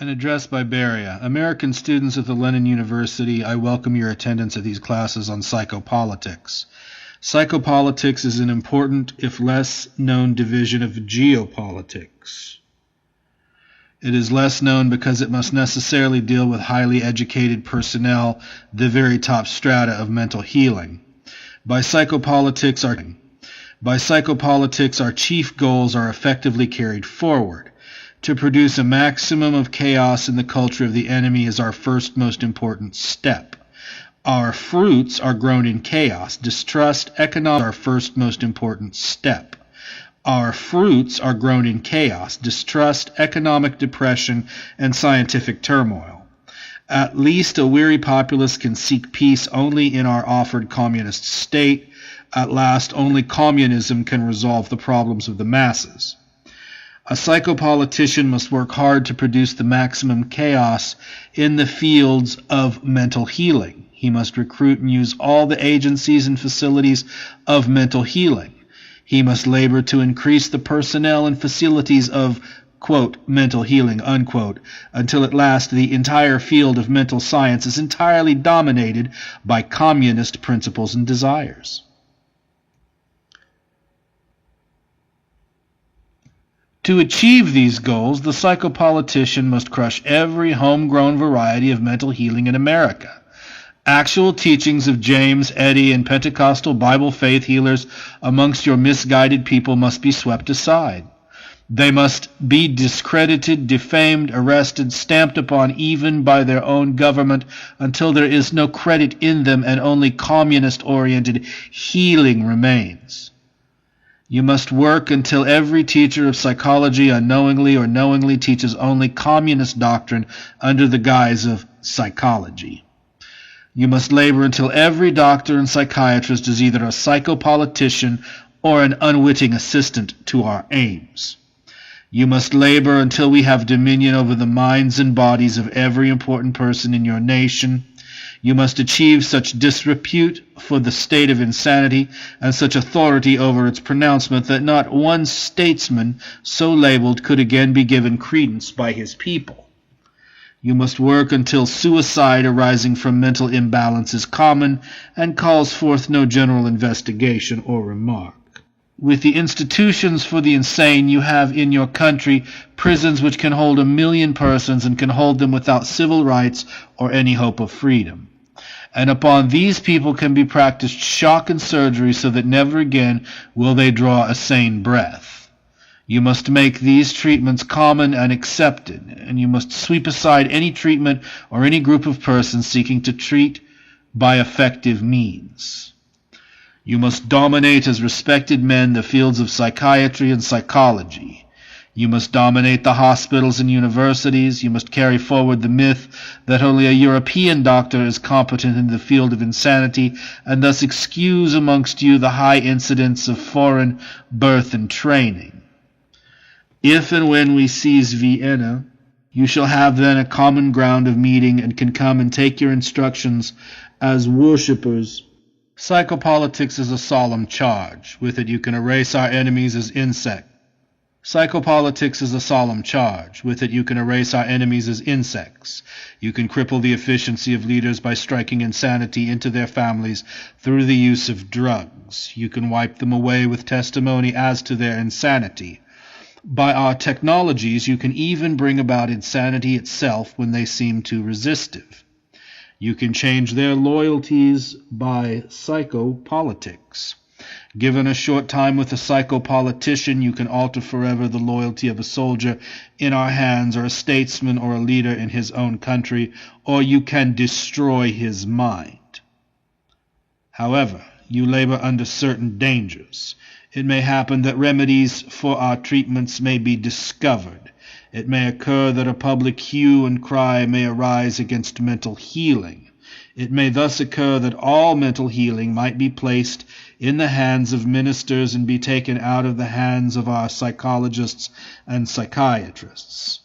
An address by Beria. American students at the Lenin University, I welcome your attendance at these classes on psychopolitics. Psychopolitics is an important, if less known, division of geopolitics. It is less known because it must necessarily deal with highly educated personnel, the very top strata of mental healing. By psychopolitics, our chief goals are effectively carried forward. To produce a maximum of chaos in the culture of the enemy is our first most important step. Our fruits are grown in chaos. Distrust, economic, our first most important step. Our fruits are grown in chaos, distrust, economic depression, and scientific turmoil. At least a weary populace can seek peace only in our offered communist state. At last, only communism can resolve the problems of the masses. A psychopolitician must work hard to produce the maximum chaos in the fields of mental healing. He must recruit and use all the agencies and facilities of mental healing. He must labor to increase the personnel and facilities of, quote, mental healing, unquote, until at last the entire field of mental science is entirely dominated by communist principles and desires. To achieve these goals, the psychopolitician must crush every homegrown variety of mental healing in America. Actual teachings of James, Eddy, and Pentecostal Bible faith healers amongst your misguided people must be swept aside. They must be discredited, defamed, arrested, stamped upon even by their own government until there is no credit in them and only communist-oriented healing remains. You must work until every teacher of psychology unknowingly or knowingly teaches only communist doctrine under the guise of psychology. You must labor until every doctor and psychiatrist is either a psychopolitician or an unwitting assistant to our aims. You must labor until we have dominion over the minds and bodies of every important person in your nation. You must achieve such disrepute for the state of insanity and such authority over its pronouncement that not one statesman so labeled could again be given credence by his people. You must work until suicide arising from mental imbalance is common and calls forth no general investigation or remark. With the institutions for the insane, you have in your country prisons which can hold 1 million persons and can hold them without civil rights or any hope of freedom. And upon these people can be practiced shock and surgery so that never again will they draw a sane breath. You must make these treatments common and accepted, and you must sweep aside any treatment or any group of persons seeking to treat by effective means. You must dominate as respected men the fields of psychiatry and psychology. You must dominate the hospitals and universities. You must carry forward the myth that only a European doctor is competent in the field of insanity, and thus excuse amongst you the high incidence of foreign birth and training. If and when we seize Vienna, you shall have then a common ground of meeting and can come and take your instructions as worshippers. Psychopolitics is a solemn charge. With it you can erase our enemies as insects. Psychopolitics is a solemn charge. With it you can erase our enemies as insects. You can cripple the efficiency of leaders by striking insanity into their families through the use of drugs. You can wipe them away with testimony as to their insanity. By our technologies you can even bring about insanity itself when they seem too resistive. You can change their loyalties by psychopolitics. Given a short time with a psychopolitician, you can alter forever the loyalty of a soldier in our hands, or a statesman or a leader in his own country, or you can destroy his mind. However, you labor under certain dangers. It may happen that remedies for our treatments may be discovered. It may occur that a public hue and cry may arise against mental healing. It may thus occur that all mental healing might be placed in the hands of ministers and be taken out of the hands of our psychologists and psychiatrists.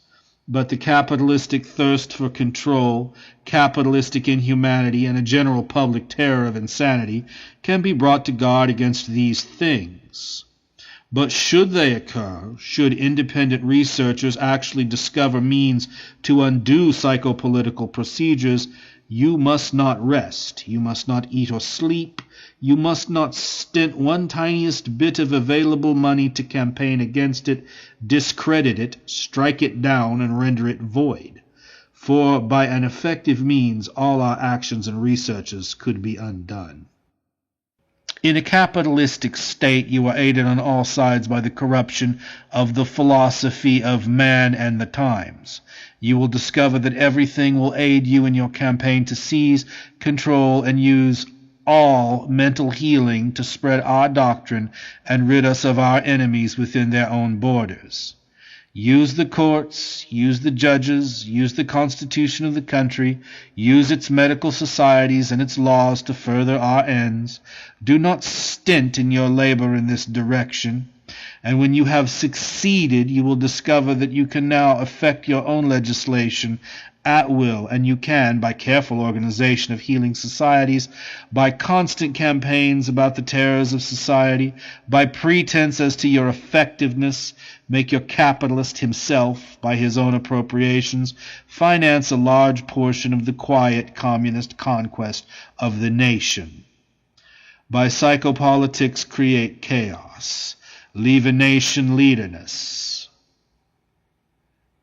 But the capitalistic thirst for control, capitalistic inhumanity, and a general public terror of insanity can be brought to guard against these things. But should they occur, should independent researchers actually discover means to undo psychopolitical procedures, you must not rest, you must not eat or sleep, you must not stint one tiniest bit of available money to campaign against it, discredit it, strike it down, and render it void. For by an effective means all our actions and researches could be undone. In a capitalistic state, you are aided on all sides by the corruption of the philosophy of man and the times. You will discover that everything will aid you in your campaign to seize, control, and use all mental healing to spread our doctrine and rid us of our enemies within their own borders. Use the courts, use the judges, use the constitution of the country, use its medical societies and its laws to further our ends. Do not stint in your labor in this direction. And when you have succeeded, you will discover that you can now effect your own legislation at will, and you can, by careful organization of healing societies, by constant campaigns about the terrors of society, by pretense as to your effectiveness, make your capitalist himself, by his own appropriations, finance a large portion of the quiet communist conquest of the nation. By psychopolitics, create chaos. Leave a nation leaderless.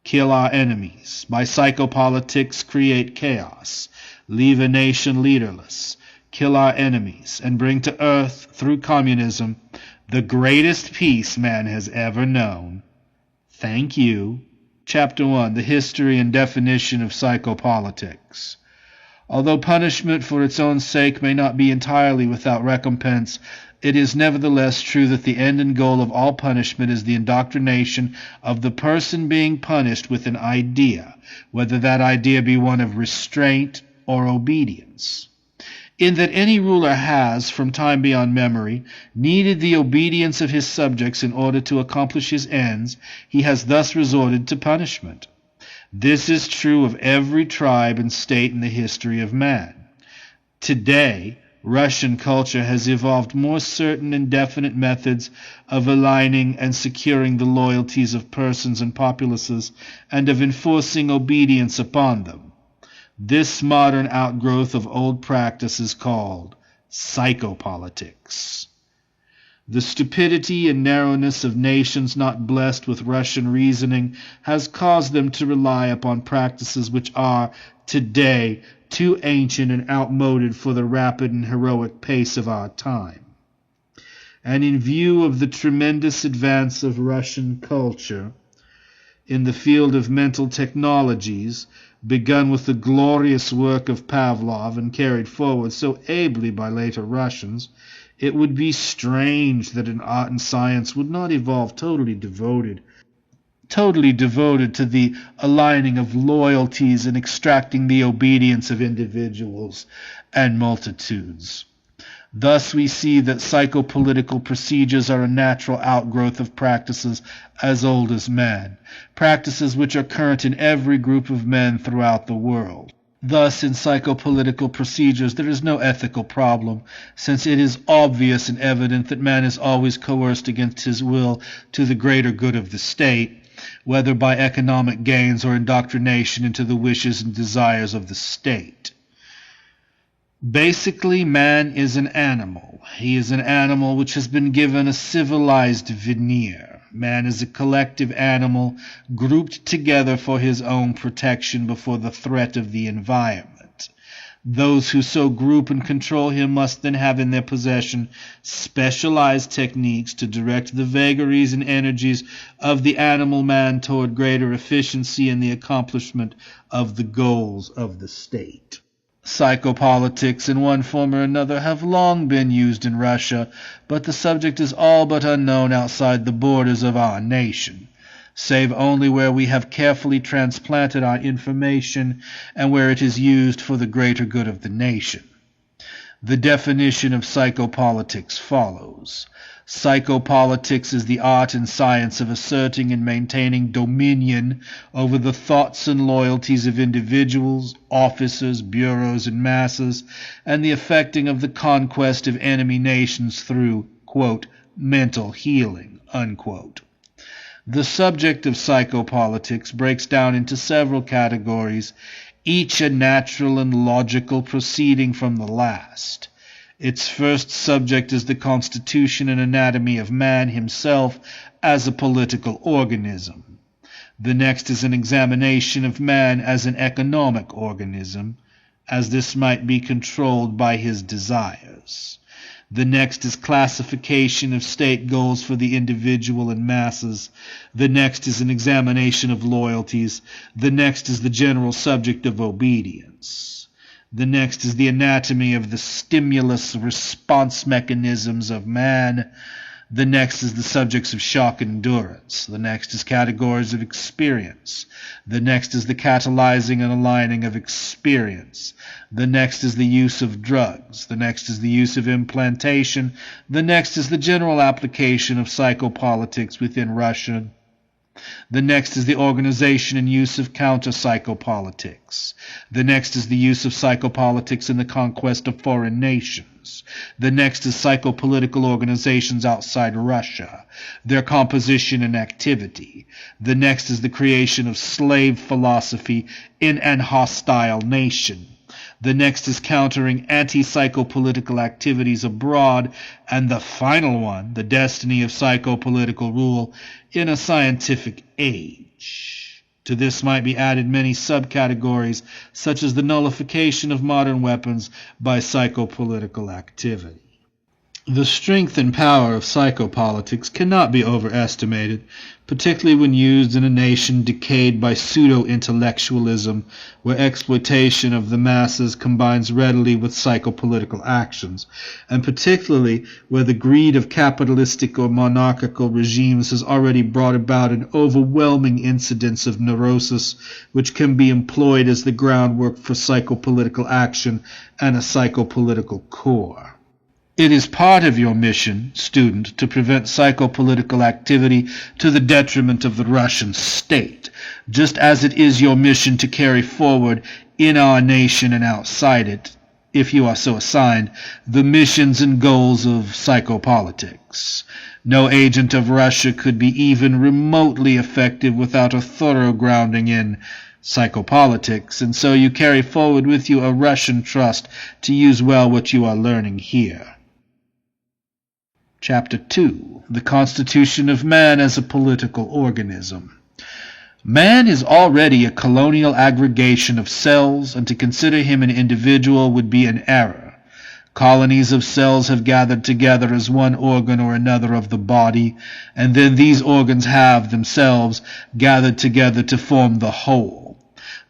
Kill our enemies. By psychopolitics, create chaos. Leave a nation leaderless. Kill our enemies, and bring to earth, through communism, the greatest peace man has ever known. Thank you. Chapter 1. The History and Definition of Psychopolitics. Although punishment for its own sake may not be entirely without recompense, it is nevertheless true that the end and goal of all punishment is the indoctrination of the person being punished with an idea, whether that idea be one of restraint or obedience. In that any ruler has, from time beyond memory, needed the obedience of his subjects in order to accomplish his ends, he has thus resorted to punishment. This is true of every tribe and state in the history of man. Today, Russian culture has evolved more certain and definite methods of aligning and securing the loyalties of persons and populaces, and of enforcing obedience upon them. This modern outgrowth of old practice is called psychopolitics. The stupidity and narrowness of nations not blessed with Russian reasoning has caused them to rely upon practices which are, today, too ancient and outmoded for the rapid and heroic pace of our time. And in view of the tremendous advance of Russian culture in the field of mental technologies, begun with the glorious work of Pavlov and carried forward so ably by later Russians, it would be strange that an art and science would not evolve totally devoted to the aligning of loyalties and extracting the obedience of individuals and multitudes. Thus we see that psychopolitical procedures are a natural outgrowth of practices as old as man, practices which are current in every group of men throughout the world. Thus, in psychopolitical procedures, there is no ethical problem, since it is obvious and evident that man is always coerced against his will to the greater good of the state, whether by economic gains or indoctrination into the wishes and desires of the state. Basically, man is an animal. He is an animal which has been given a civilized veneer. Man is a collective animal grouped together for his own protection before the threat of the environment. Those who so group and control him must then have in their possession specialized techniques to direct the vagaries and energies of the animal man toward greater efficiency in the accomplishment of the goals of the state. Psychopolitics, in one form or another, have long been used in Russia, but the subject is all but unknown outside the borders of our nation, save only where we have carefully transplanted our information and where it is used for the greater good of the nation. The definition of psychopolitics follows. Psychopolitics is the art and science of asserting and maintaining dominion over the thoughts and loyalties of individuals, officers, bureaus, and masses, and the effecting of the conquest of enemy nations through, quote, mental healing, unquote. The subject of psychopolitics breaks down into several categories, each a natural and logical proceeding from the last. Its first subject is the constitution and anatomy of man himself as a political organism. The next is an examination of man as an economic organism, as this might be controlled by his desires. The next is classification of state goals for the individual and masses. The next is an examination of loyalties. The next is the general subject of obedience. The next is the anatomy of the stimulus response mechanisms of man. The next is the subjects of shock endurance. The next is categories of experience. The next is the catalyzing and aligning of experience. The next is the use of drugs. The next is the use of implantation. The next is the general application of psychopolitics within Russia. The next is the organization and use of counter-psychopolitics. The next is the use of psychopolitics in the conquest of foreign nations. The next is psychopolitical organizations outside Russia, their composition and activity. The next is the creation of slave philosophy in an hostile nation. The next is countering anti-psychopolitical activities abroad, and the final one, the destiny of psychopolitical rule in a scientific age. To this might be added many subcategories, such as the nullification of modern weapons by psychopolitical activity. The strength and power of psychopolitics cannot be overestimated, particularly when used in a nation decayed by pseudo-intellectualism, where exploitation of the masses combines readily with psychopolitical actions, and particularly where the greed of capitalistic or monarchical regimes has already brought about an overwhelming incidence of neurosis, which can be employed as the groundwork for psychopolitical action and a psychopolitical core. It is part of your mission, student, to prevent psychopolitical activity to the detriment of the Russian state, just as it is your mission to carry forward in our nation and outside it, if you are so assigned, the missions and goals of psychopolitics. No agent of Russia could be even remotely effective without a thorough grounding in psychopolitics, and so you carry forward with you a Russian trust to use well what you are learning here. Chapter 2. The Constitution of Man as a Political Organism. Man is already a colonial aggregation of cells, and to consider him an individual would be an error. Colonies of cells have gathered together as one organ or another of the body, and then these organs have, themselves, gathered together to form the whole.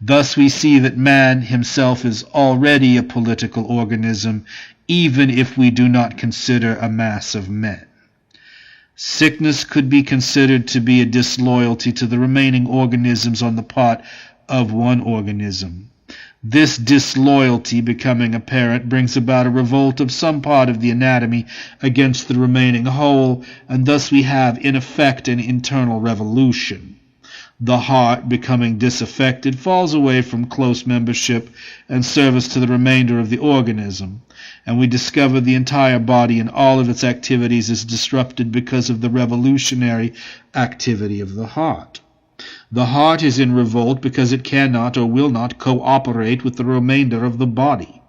Thus we see that man himself is already a political organism, even if we do not consider a mass of men. Sickness could be considered to be a disloyalty to the remaining organisms on the part of one organism. This disloyalty, becoming apparent, brings about a revolt of some part of the anatomy against the remaining whole, and thus we have, in effect, an internal revolution. The heart, becoming disaffected, falls away from close membership and service to the remainder of the organism, and we discover the entire body and all of its activities is disrupted because of the revolutionary activity of the heart. The heart is in revolt because it cannot or will not cooperate with the remainder of the body.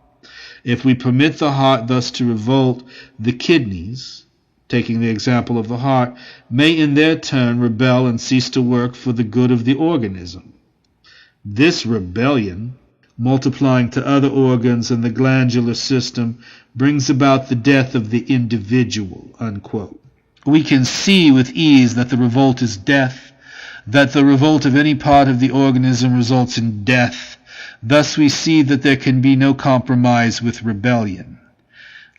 If we permit the heart thus to revolt, the kidneys, taking the example of the heart, may in their turn rebel and cease to work for the good of the organism. This rebellion, multiplying to other organs and the glandular system, brings about the death of the individual, unquote. We can see with ease that the revolt is death, that the revolt of any part of the organism results in death. Thus we see that there can be no compromise with rebellion.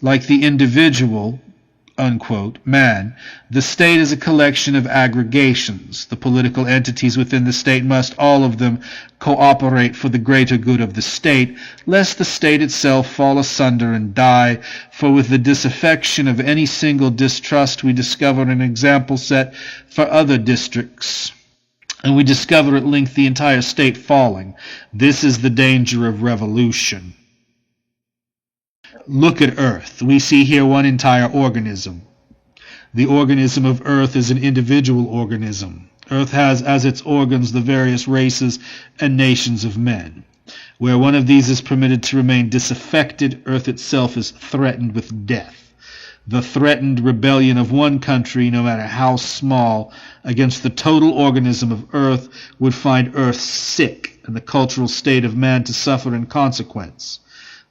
Like the individual, unquote, man, the state is a collection of aggregations. The political entities within the state must, all of them, cooperate for the greater good of the state, lest the state itself fall asunder and die, for with the disaffection of any single distrust we discover an example set for other districts, and we discover at length the entire state falling. This is the danger of revolution. Look at Earth. We see here one entire organism. The organism of Earth is an individual organism. Earth has as its organs the various races and nations of men. Where one of these is permitted to remain disaffected, Earth itself is threatened with death. The threatened rebellion of one country, no matter how small, against the total organism of Earth would find Earth sick and the cultural state of man to suffer in consequence.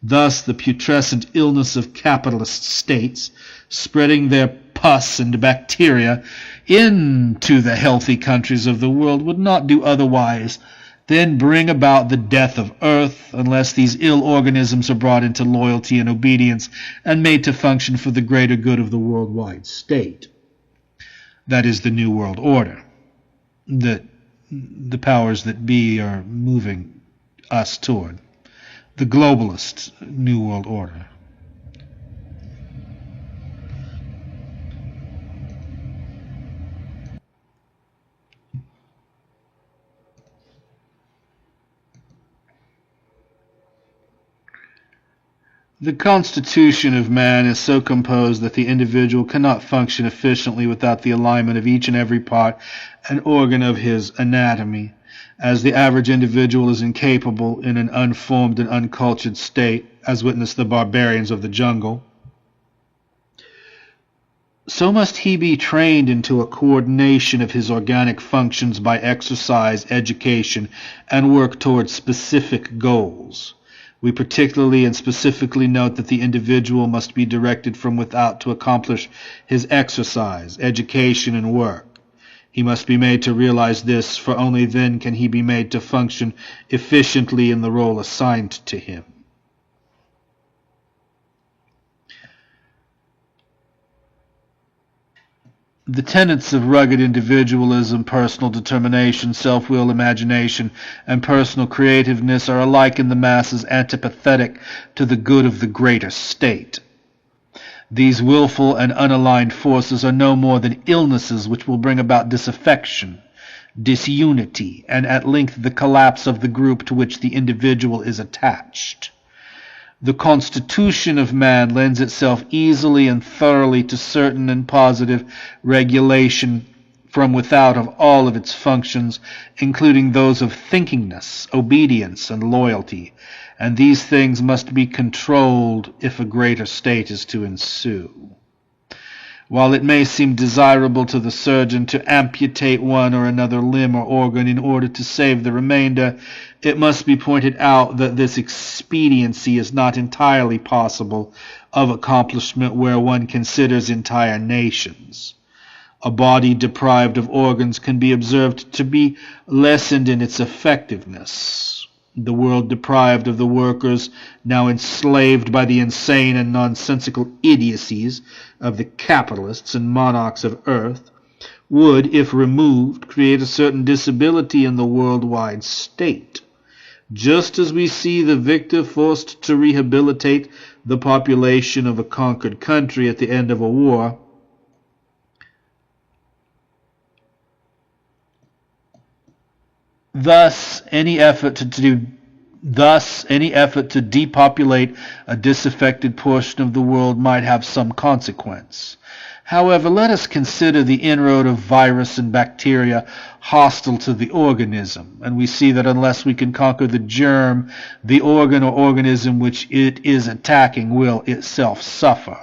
Thus, the putrescent illness of capitalist states, spreading their pus and bacteria into the healthy countries of the world, would not do otherwise than bring about the death of Earth, unless these ill organisms are brought into loyalty and obedience and made to function for the greater good of the worldwide state. That is the New World Order that the powers that be are moving us toward. The globalist New World Order. The constitution of man is so composed that the individual cannot function efficiently without the alignment of each and every part and organ of his anatomy, as the average individual is incapable in an unformed and uncultured state, as witness the barbarians of the jungle. So must he be trained into a coordination of his organic functions by exercise, education, and work towards specific goals. We particularly and specifically note that the individual must be directed from without to accomplish his exercise, education, and work. He must be made to realize this, for only then can he be made to function efficiently in the role assigned to him. The tenets of rugged individualism, personal determination, self-will, imagination, and personal creativeness are alike in the masses antipathetic to the good of the greater state. These willful and unaligned forces are no more than illnesses which will bring about disaffection, disunity, and at length the collapse of the group to which the individual is attached. The constitution of man lends itself easily and thoroughly to certain and positive regulation from without of all of its functions, including those of thinkingness, obedience, and loyalty, and these things must be controlled if a greater state is to ensue. While it may seem desirable to the surgeon to amputate one or another limb or organ in order to save the remainder, it must be pointed out that this expediency is not entirely possible of accomplishment where one considers entire nations. A body deprived of organs can be observed to be lessened in its effectiveness. The world deprived of the workers, now enslaved by the insane and nonsensical idiocies of the capitalists and monarchs of earth, would, if removed, create a certain disability in the worldwide state. Just as we see the victor forced to rehabilitate the population of a conquered country at the end of a war, Thus, any effort to depopulate a disaffected portion of the world might have some consequence. However, let us consider the inroad of virus and bacteria hostile to the organism, and we see that unless we can conquer the germ, the organ or organism which it is attacking will itself suffer.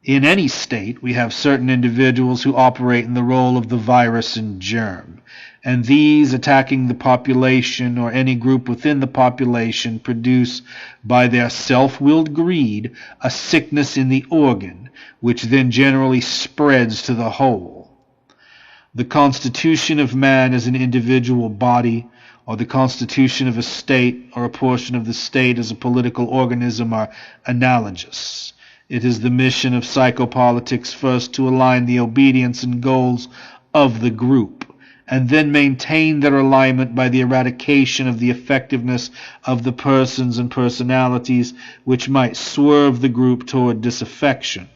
In any state, we have certain individuals who operate in the role of the virus and germ, and these, attacking the population or any group within the population, produce, by their self-willed greed, a sickness in the organ, which then generally spreads to the whole. The constitution of man as an individual body, or the constitution of a state or a portion of the state as a political organism, are analogous. It is the mission of psychopolitics first to align the obedience and goals of the group, and then maintain their alignment by the eradication of the effectiveness of the persons and personalities which might swerve the group toward disaffection.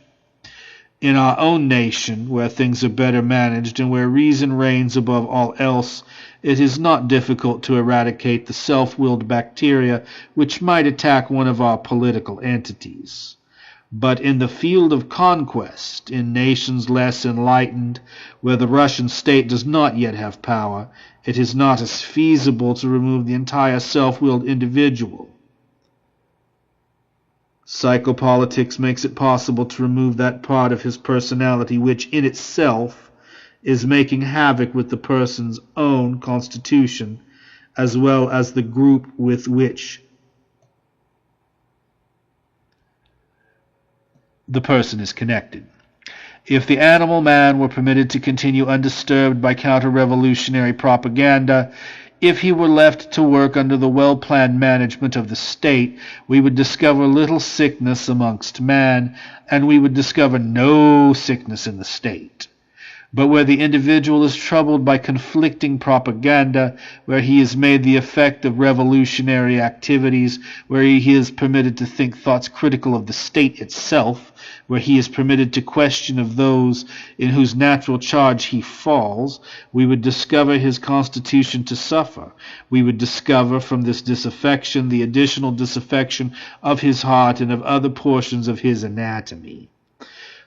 In our own nation, where things are better managed and where reason reigns above all else, it is not difficult to eradicate the self-willed bacteria which might attack one of our political entities. But in the field of conquest, in nations less enlightened, where the Russian state does not yet have power, it is not as feasible to remove the entire self-willed individual. Psychopolitics makes it possible to remove that part of his personality which, in itself, is making havoc with the person's own constitution, as well as the group with which the person is connected. If the animal man were permitted to continue undisturbed by counter-revolutionary propaganda, if he were left to work under the well-planned management of the state, we would discover little sickness amongst man, and we would discover no sickness in the state. But where the individual is troubled by conflicting propaganda, where he is made the effect of revolutionary activities, where he is permitted to think thoughts critical of the state itself, where he is permitted to question of those in whose natural charge he falls, we would discover his constitution to suffer. We would discover from this disaffection the additional disaffection of his heart and of other portions of his anatomy.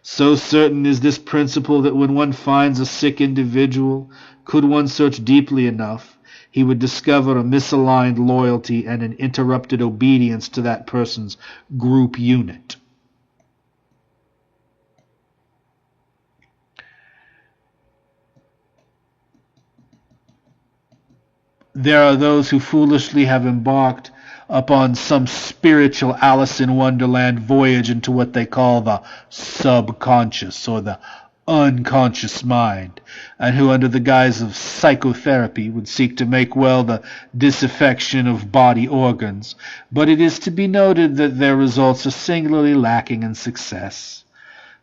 So certain is this principle that when one finds a sick individual, could one search deeply enough, he would discover a misaligned loyalty and an interrupted obedience to that person's group unit. There are those who foolishly have embarked upon some spiritual Alice in Wonderland voyage into what they call the subconscious or the unconscious mind, and who under the guise of psychotherapy would seek to make well the disaffection of body organs, but it is to be noted that their results are singularly lacking in success.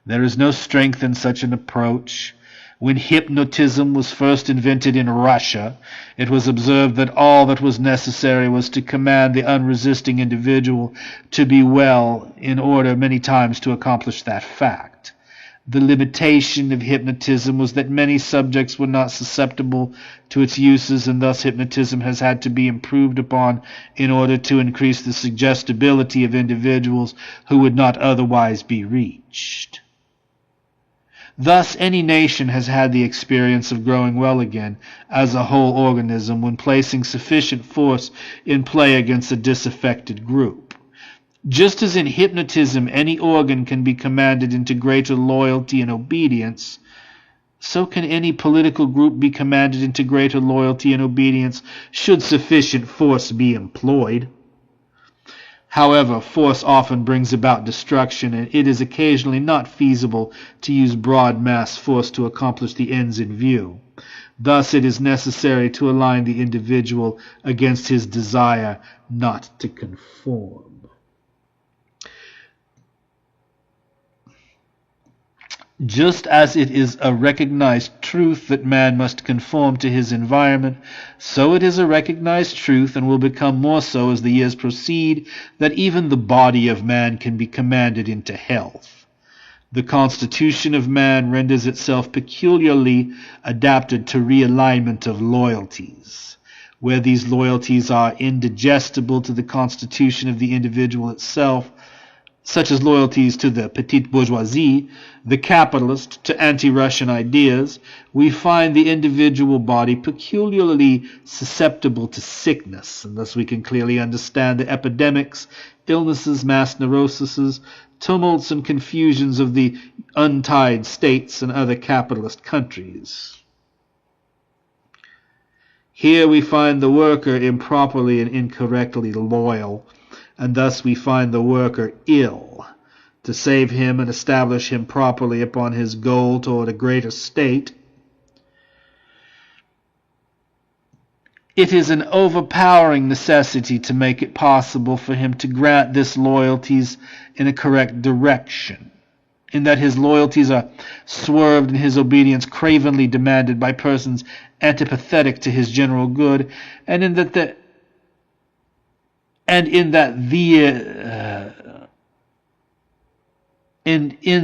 There is no strength in such an approach. When hypnotism was first invented in Russia, it was observed that all that was necessary was to command the unresisting individual to be well in order many times to accomplish that fact. The limitation of hypnotism was that many subjects were not susceptible to its uses, and thus hypnotism has had to be improved upon in order to increase the suggestibility of individuals who would not otherwise be reached. Thus, any nation has had the experience of growing well again as a whole organism when placing sufficient force in play against a disaffected group. Just as in hypnotism any organ can be commanded into greater loyalty and obedience, so can any political group be commanded into greater loyalty and obedience should sufficient force be employed. However, force often brings about destruction, and it is occasionally not feasible to use broad mass force to accomplish the ends in view. Thus it is necessary to align the individual against his desire not to conform. Just as it is a recognized truth that man must conform to his environment, so it is a recognized truth, and will become more so as the years proceed, that even the body of man can be commanded into health. The constitution of man renders itself peculiarly adapted to realignment of loyalties. Where these loyalties are indigestible to the constitution of the individual itself, such as loyalties to the petite bourgeoisie, the capitalist, to anti-Russian ideas, we find the individual body peculiarly susceptible to sickness, and thus we can clearly understand the epidemics, illnesses, mass neuroses, tumults and confusions of the untied states and other capitalist countries. Here we find the worker improperly and incorrectly loyal, and thus we find the worker ill. To save him and establish him properly upon his goal toward a greater state, it is an overpowering necessity to make it possible for him to grant this loyalties in a correct direction, in that his loyalties are swerved and his obedience cravenly demanded by persons antipathetic to his general good, and in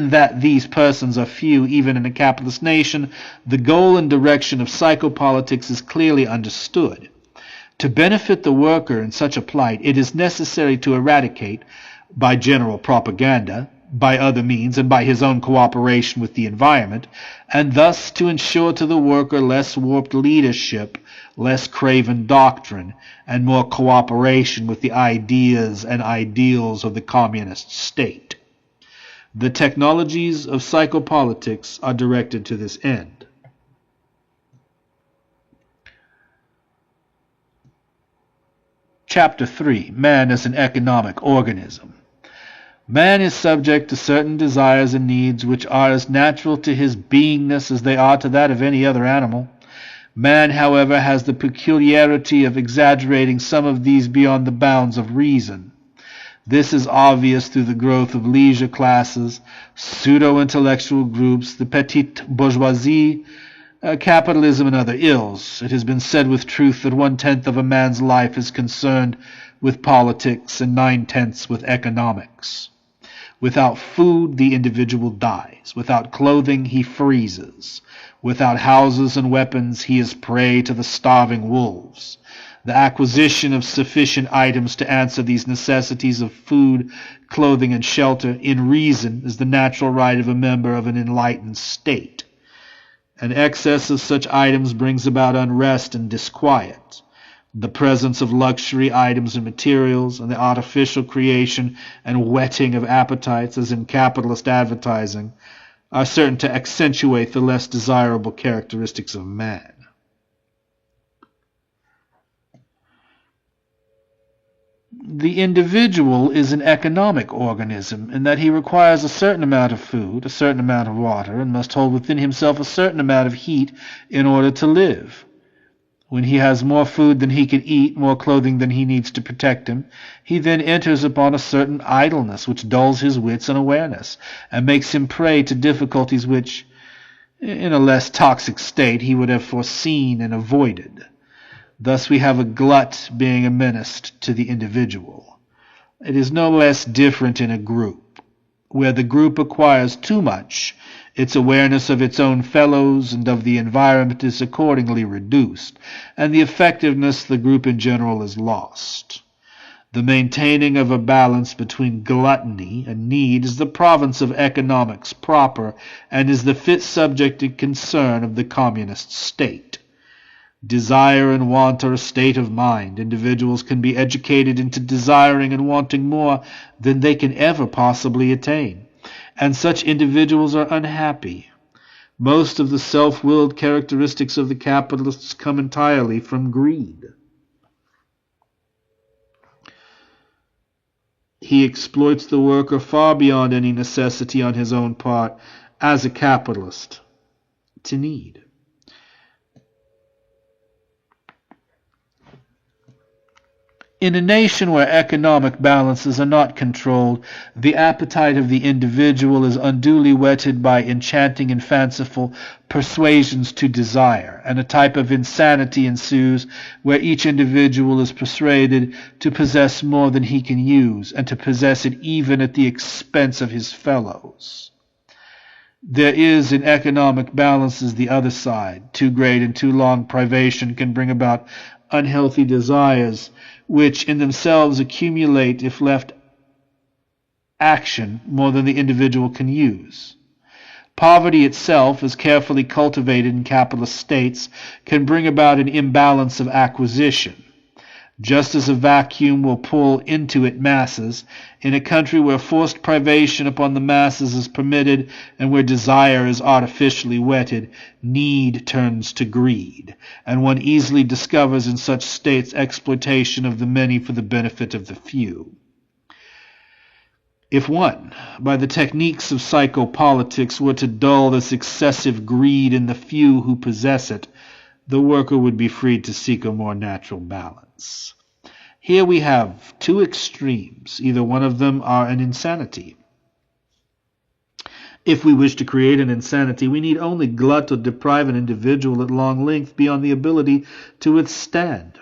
that these persons are few, even in a capitalist nation, the goal and direction of psychopolitics is clearly understood. To benefit the worker in such a plight, it is necessary to eradicate, by general propaganda, by other means and by his own cooperation with the environment, and thus to ensure to the worker less warped leadership, less craven doctrine, and more cooperation with the ideas and ideals of the communist state. The technologies of psychopolitics are directed to this end. Chapter 3. Man as an economic organism. Man is subject to certain desires and needs which are as natural to his beingness as they are to that of any other animal. Man, however, has the peculiarity of exaggerating some of these beyond the bounds of reason. This is obvious through the growth of leisure classes, pseudo-intellectual groups, the petite bourgeoisie, capitalism, and other ills. It has been said with truth that 1/10 of a man's life is concerned with politics and 9/10 with economics. Without food, the individual dies. Without clothing, he freezes. Without houses and weapons, he is prey to the starving wolves. The acquisition of sufficient items to answer these necessities of food, clothing, and shelter in reason is the natural right of a member of an enlightened state. An excess of such items brings about unrest and disquiet. The presence of luxury items and materials, and the artificial creation and whetting of appetites, as in capitalist advertising, are certain to accentuate the less desirable characteristics of man. The individual is an economic organism in that he requires a certain amount of food, a certain amount of water, and must hold within himself a certain amount of heat in order to live. When he has more food than he can eat, more clothing than he needs to protect him, he then enters upon a certain idleness which dulls his wits and awareness, and makes him prey to difficulties which, in a less toxic state, he would have foreseen and avoided. Thus we have a glut being a menace to the individual. It is no less different in a group. Where the group acquires too much, its awareness of its own fellows and of the environment is accordingly reduced, and the effectiveness of the group in general is lost. The maintaining of a balance between gluttony and need is the province of economics proper, and is the fit subject and concern of the communist state. Desire and want are a state of mind. Individuals can be educated into desiring and wanting more than they can ever possibly attain, and such individuals are unhappy. Most of the self-willed characteristics of the capitalists come entirely from greed. He exploits the worker far beyond any necessity on his own part, as a capitalist, to need. In a nation where economic balances are not controlled, the appetite of the individual is unduly whetted by enchanting and fanciful persuasions to desire, and a type of insanity ensues where each individual is persuaded to possess more than he can use, and to possess it even at the expense of his fellows. There is in economic balances the other side. Too great and too long privation can bring about unhealthy desires, which in themselves accumulate if left action more than the individual can use. Poverty itself, as carefully cultivated in capitalist states, can bring about an imbalance of acquisition. Just as a vacuum will pull into it masses, in a country where forced privation upon the masses is permitted and where desire is artificially whetted, need turns to greed, and one easily discovers in such states exploitation of the many for the benefit of the few. If one, by the techniques of psychopolitics, were to dull this excessive greed in the few who possess it, the worker would be freed to seek a more natural balance. Here we have two extremes. Either one of them are an insanity. If we wish to create an insanity, we need only glut or deprive an individual at long length beyond the ability to withstand,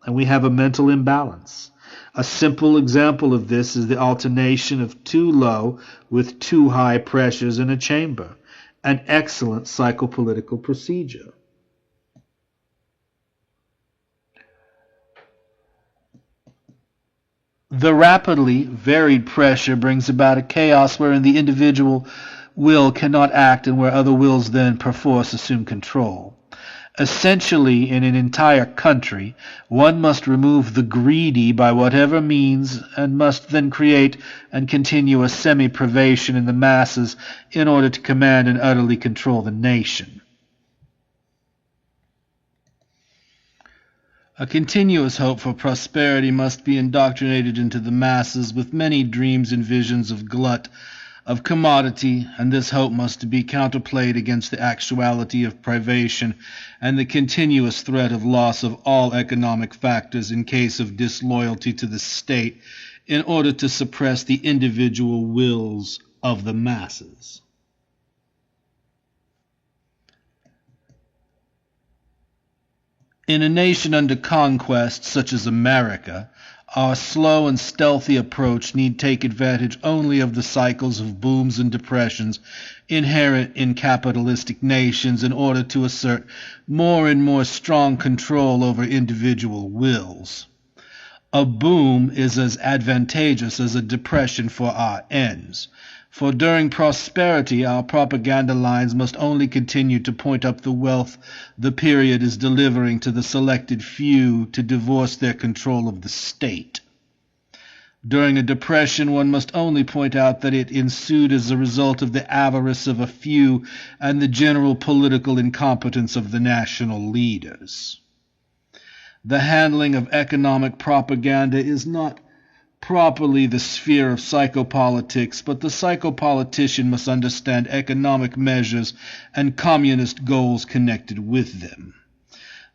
and we have a mental imbalance. A simple example of this is the alternation of too low with too high pressures in a chamber, an excellent psychopolitical procedure. The rapidly varied pressure brings about a chaos wherein the individual will cannot act and where other wills then perforce assume control. Essentially, in an entire country, one must remove the greedy by whatever means and must then create and continue a semi-privation in the masses in order to command and utterly control the nation. A continuous hope for prosperity must be indoctrinated into the masses with many dreams and visions of glut, of commodity, and this hope must be counterplayed against the actuality of privation and the continuous threat of loss of all economic factors in case of disloyalty to the state in order to suppress the individual wills of the masses. In a nation under conquest, such as America, our slow and stealthy approach need take advantage only of the cycles of booms and depressions inherent in capitalistic nations in order to assert more and more strong control over individual wills. A boom is as advantageous as a depression for our ends. For during prosperity, our propaganda lines must only continue to point up the wealth the period is delivering to the selected few to divorce their control of the state. During a depression, one must only point out that it ensued as a result of the avarice of a few and the general political incompetence of the national leaders. The handling of economic propaganda is not properly the sphere of psychopolitics, but the psychopolitician must understand economic measures and communist goals connected with them.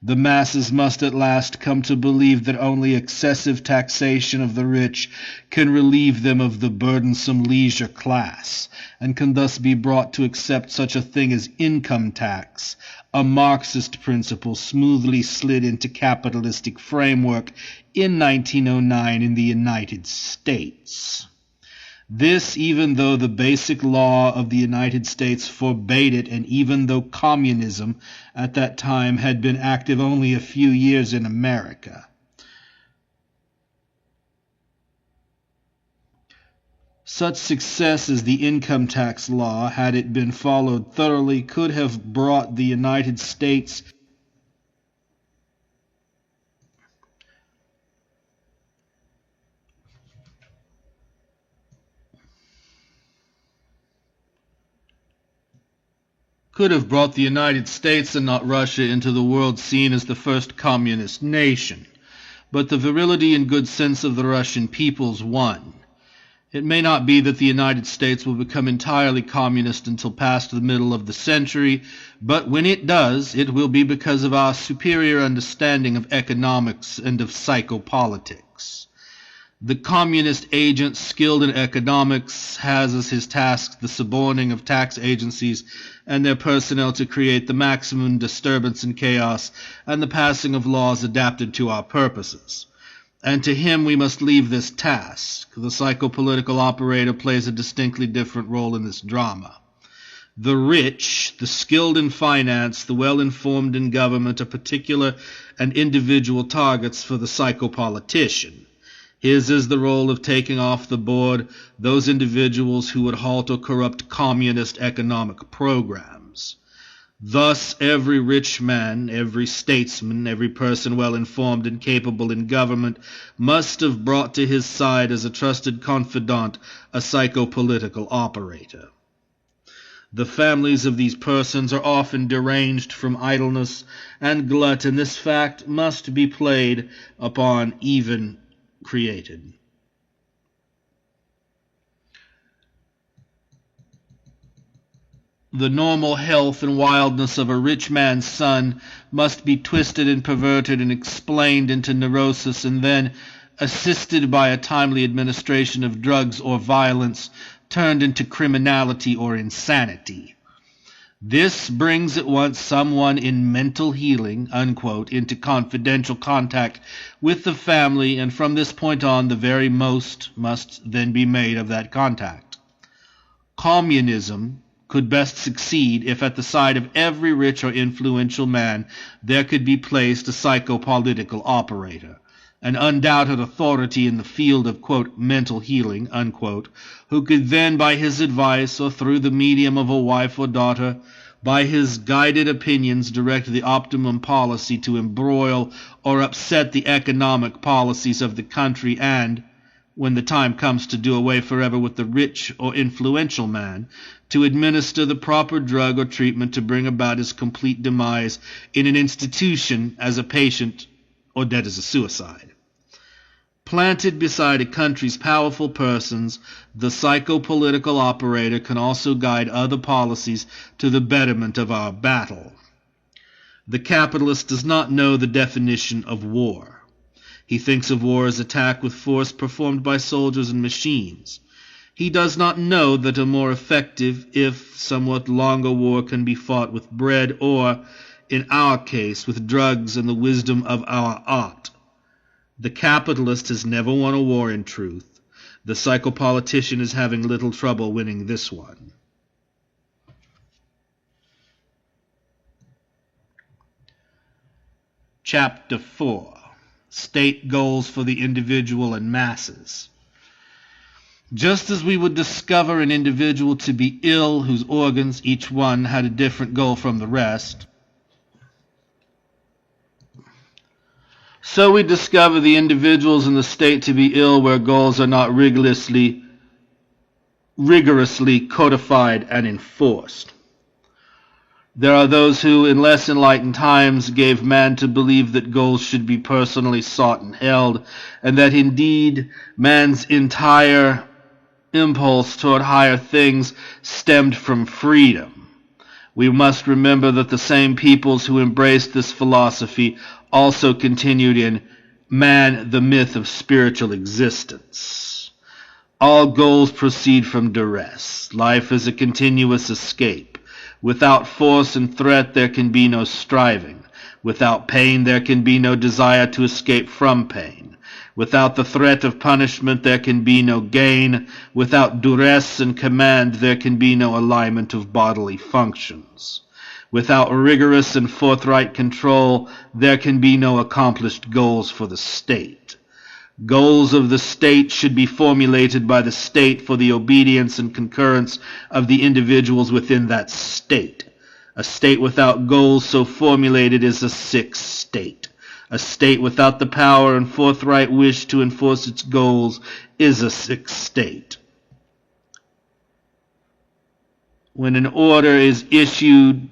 The masses must at last come to believe that only excessive taxation of the rich can relieve them of the burdensome leisure class, and can thus be brought to accept such a thing as income tax, a Marxist principle smoothly slid into capitalistic framework in 1909 in the United States. This, even though the basic law of the United States forbade it, and even though communism at that time had been active only a few years in America. Such success as the income tax law, had it been followed thoroughly, could have brought the United States and not Russia into the world scene as the first communist nation. But the virility and good sense of the Russian peoples won. It may not be that the United States will become entirely communist until past the middle of the century, but when it does, it will be because of our superior understanding of economics and of psychopolitics. The communist agent skilled in economics has as his task the suborning of tax agencies and their personnel to create the maximum disturbance and chaos and the passing of laws adapted to our purposes. And to him we must leave this task. The psychopolitical operator plays a distinctly different role in this drama. The rich, the skilled in finance, the well-informed in government are particular and individual targets for the psychopolitician. His is the role of taking off the board those individuals who would halt or corrupt communist economic programs. Thus, every rich man, every statesman, every person well-informed and capable in government must have brought to his side as a trusted confidant a psychopolitical operator. The families of these persons are often deranged from idleness and glut, and this fact must be played upon even created. The normal health and wildness of a rich man's son must be twisted and perverted and explained into neurosis, and then, assisted by a timely administration of drugs or violence, turned into criminality or insanity. This brings at once someone in mental healing, unquote, into confidential contact with the family, and from this point on the very most must then be made of that contact. Communism could best succeed if at the side of every rich or influential man there could be placed a psychopolitical operator, an undoubted authority in the field of, quote, mental healing, unquote, who could then, by his advice or through the medium of a wife or daughter, by his guided opinions, direct the optimum policy to embroil or upset the economic policies of the country and, when the time comes to do away forever with the rich or influential man, to administer the proper drug or treatment to bring about his complete demise in an institution as a patient or dead as a suicide. Planted beside a country's powerful persons, the psychopolitical operator can also guide other policies to the betterment of our battle. The capitalist does not know the definition of war. He thinks of war as attack with force performed by soldiers and machines. He does not know that a more effective, if somewhat longer war can be fought with bread or, in our case, with drugs and the wisdom of our art. The capitalist has never won a war in truth. The psychopolitician is having little trouble winning this one. Chapter 4. State Goals for the Individual and Masses. Just as we would discover an individual to be ill whose organs, each one, had a different goal from the rest, so we discover the individuals in the state to be ill where goals are not rigorously codified and enforced. There are those who, in less enlightened times, gave man to believe that goals should be personally sought and held, and that indeed man's entire impulse toward higher things stemmed from freedom. We must remember that the same peoples who embraced this philosophy also continued in Man, the Myth of Spiritual Existence. All goals proceed from duress. Life is a continuous escape. Without force and threat there can be no striving. Without pain there can be no desire to escape from pain. Without the threat of punishment there can be no gain. Without duress and command there can be no alignment of bodily functions. Without rigorous and forthright control, there can be no accomplished goals for the state. Goals of the state should be formulated by the state for the obedience and concurrence of the individuals within that state. A state without goals so formulated is a sick state. A state without the power and forthright wish to enforce its goals is a sick state. When an order is issued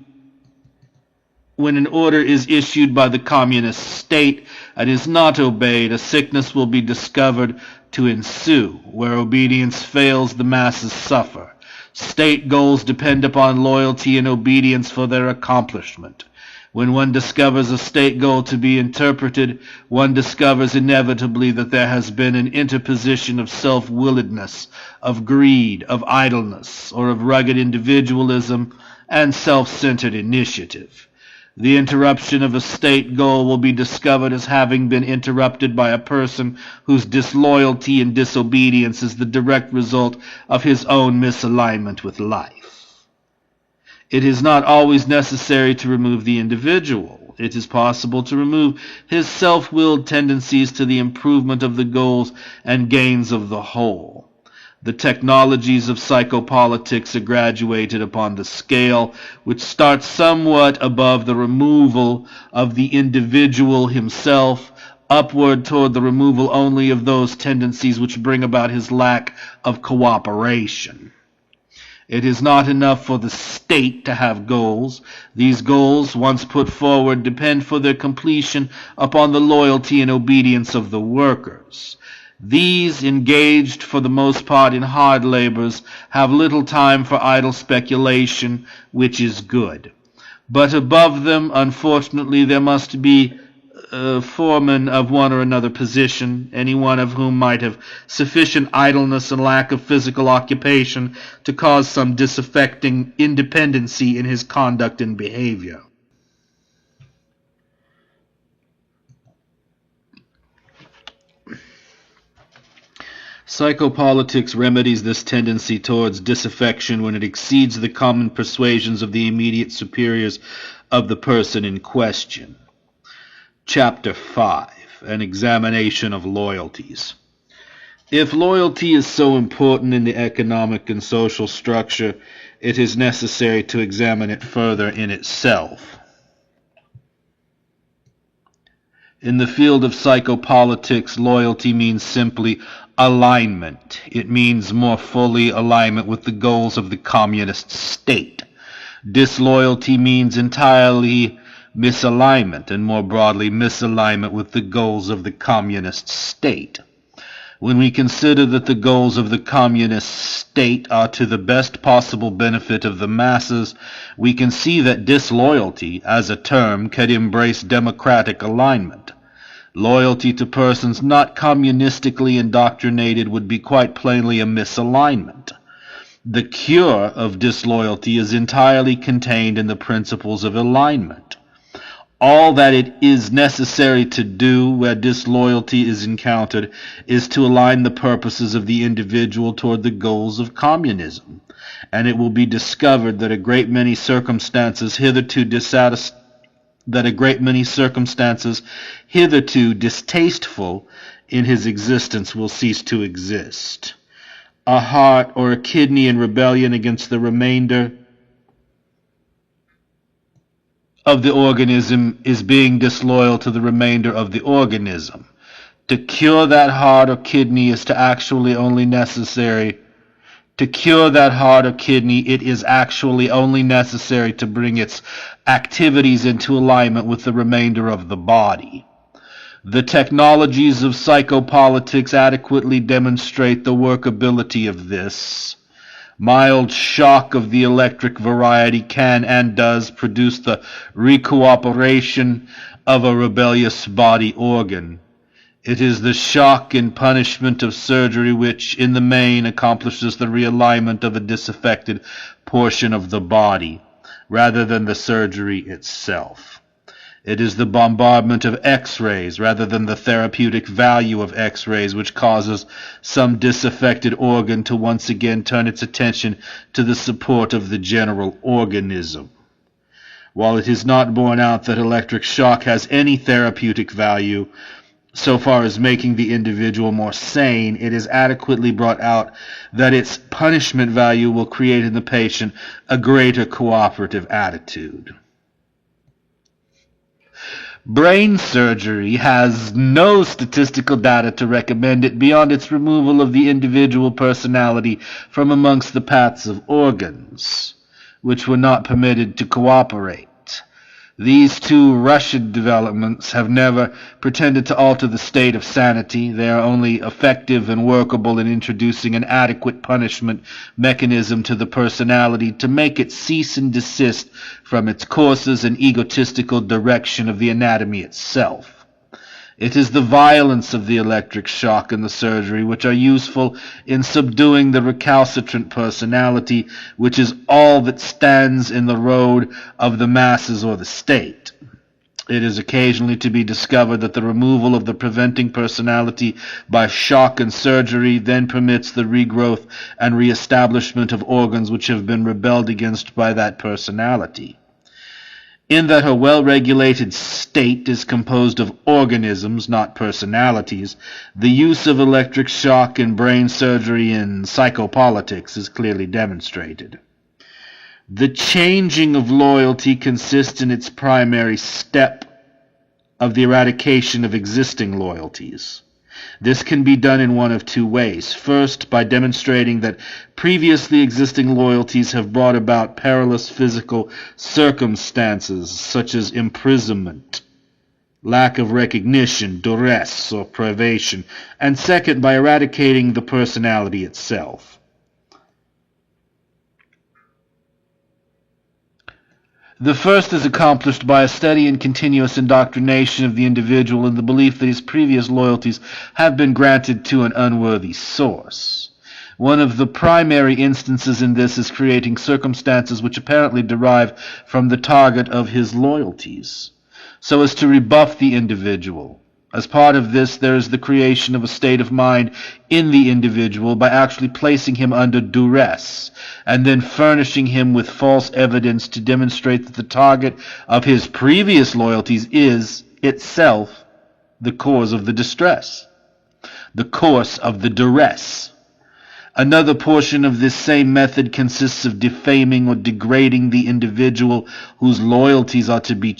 by the communist state and is not obeyed, a sickness will be discovered to ensue. Where obedience fails, the masses suffer. State goals depend upon loyalty and obedience for their accomplishment. When one discovers a state goal to be interpreted, one discovers inevitably that there has been an interposition of self-willedness, of greed, of idleness, or of rugged individualism and self-centered initiative. The interruption of a state goal will be discovered as having been interrupted by a person whose disloyalty and disobedience is the direct result of his own misalignment with life. It is not always necessary to remove the individual. It is possible to remove his self-willed tendencies to the improvement of the goals and gains of the whole. The technologies of psychopolitics are graduated upon the scale which starts somewhat above the removal of the individual himself, upward toward the removal only of those tendencies which bring about his lack of cooperation. It is not enough for the state to have goals. These goals, once put forward, depend for their completion upon the loyalty and obedience of the workers. These, engaged for the most part in hard labors, have little time for idle speculation, which is good. But above them, unfortunately, there must be foremen of one or another position, any one of whom might have sufficient idleness and lack of physical occupation to cause some disaffecting independency in his conduct and behavior. Psychopolitics remedies this tendency towards disaffection when it exceeds the common persuasions of the immediate superiors of the person in question. Chapter 5. an examination of loyalties. If loyalty is so important in the economic and social structure, it is necessary to examine it further in itself. In the field of psychopolitics, loyalty means simply alignment. It means more fully alignment with the goals of the communist state. Disloyalty means entirely misalignment, and more broadly, misalignment with the goals of the communist state. When we consider that the goals of the communist state are to the best possible benefit of the masses, we can see that disloyalty, as a term, can embrace democratic alignment. Loyalty to persons not communistically indoctrinated would be quite plainly a misalignment. The cure of disloyalty is entirely contained in the principles of alignment. All that it is necessary to do where disloyalty is encountered is to align the purposes of the individual toward the goals of communism, and it will be discovered that a great many circumstances hitherto distasteful in his existence will cease to exist. A heart or a kidney in rebellion against the remainder of the organism is being disloyal to the remainder of the organism. To cure that heart or kidney it is actually only necessary to bring its activities into alignment with the remainder of the body. The technologies of psychopolitics adequately demonstrate the workability of this. Mild shock of the electric variety can and does produce the recooperation of a rebellious body organ. It is the shock and punishment of surgery which, in the main, accomplishes the realignment of a disaffected portion of the body, rather than the surgery itself. It is the bombardment of X-rays, rather than the therapeutic value of X-rays, which causes some disaffected organ to once again turn its attention to the support of the general organism. While it is not borne out that electric shock has any therapeutic value, so far as making the individual more sane, it is adequately brought out that its punishment value will create in the patient a greater cooperative attitude. Brain surgery has no statistical data to recommend it beyond its removal of the individual personality from amongst the paths of organs, which were not permitted to cooperate. These two Russian developments have never pretended to alter the state of sanity. They are only effective and workable in introducing an adequate punishment mechanism to the personality to make it cease and desist from its courses and egotistical direction of the anatomy itself. It is the violence of the electric shock and the surgery which are useful in subduing the recalcitrant personality, which is all that stands in the road of the masses or the state. It is occasionally to be discovered that the removal of the preventing personality by shock and surgery then permits the regrowth and reestablishment of organs which have been rebelled against by that personality. In that a well-regulated state is composed of organisms, not personalities, the use of electric shock and brain surgery in psychopolitics is clearly demonstrated. The changing of loyalty consists in its primary step of the eradication of existing loyalties. This can be done in one of two ways. First, by demonstrating that previously existing loyalties have brought about perilous physical circumstances, such as imprisonment, lack of recognition, duress, or privation, and second, by eradicating the personality itself. The first is accomplished by a steady and continuous indoctrination of the individual in the belief that his previous loyalties have been granted to an unworthy source. One of the primary instances in this is creating circumstances which apparently derive from the target of his loyalties, so as to rebuff the individual. As part of this, there is the creation of a state of mind in the individual by actually placing him under duress, and then furnishing him with false evidence to demonstrate that the target of his previous loyalties is, itself, the cause of the distress, the course of the duress. Another portion of this same method consists of defaming or degrading the individual whose loyalties are to be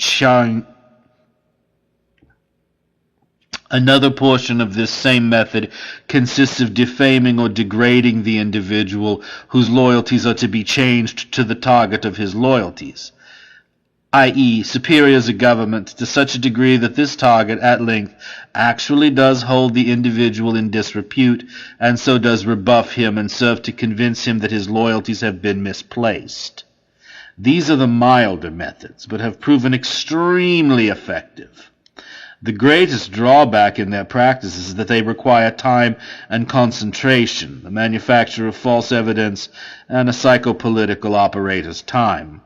Another portion of this same method consists of defaming or degrading the individual whose loyalties are to be changed to the target of his loyalties, i.e., superiors of government, to such a degree that this target, at length, actually does hold the individual in disrepute, and so does rebuff him and serve to convince him that his loyalties have been misplaced. These are the milder methods, but have proven extremely effective. The greatest drawback in their practice is that they require time and concentration, the manufacture of false evidence, and a psychopolitical operator's time.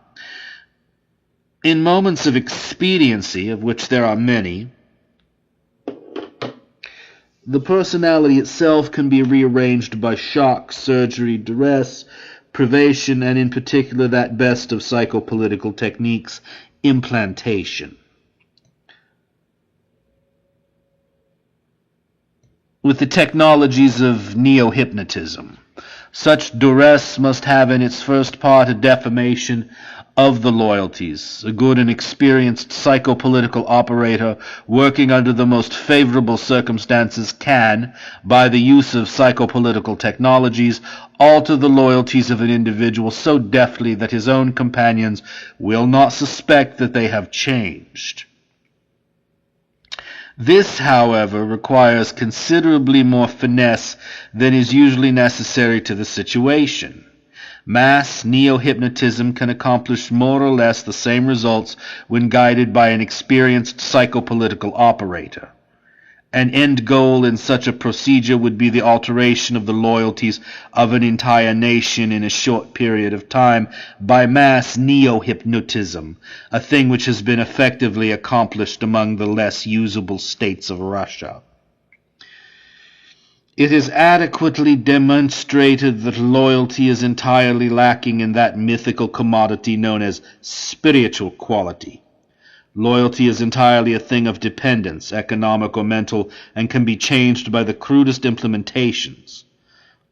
In moments of expediency, of which there are many, the personality itself can be rearranged by shock, surgery, duress, privation, and in particular that best of psychopolitical techniques, implantation. With the technologies of neo-hypnotism, such duress must have in its first part a defamation of the loyalties. A good and experienced psychopolitical operator working under the most favorable circumstances can, by the use of psychopolitical technologies, alter the loyalties of an individual so deftly that his own companions will not suspect that they have changed. This, however, requires considerably more finesse than is usually necessary to the situation. Mass neo-hypnotism can accomplish more or less the same results when guided by an experienced psychopolitical operator. An end goal in such a procedure would be the alteration of the loyalties of an entire nation in a short period of time by mass neo-hypnotism, a thing which has been effectively accomplished among the less usable states of Russia. It is adequately demonstrated that loyalty is entirely lacking in that mythical commodity known as spiritual quality. Loyalty is entirely a thing of dependence, economic or mental, and can be changed by the crudest implementations.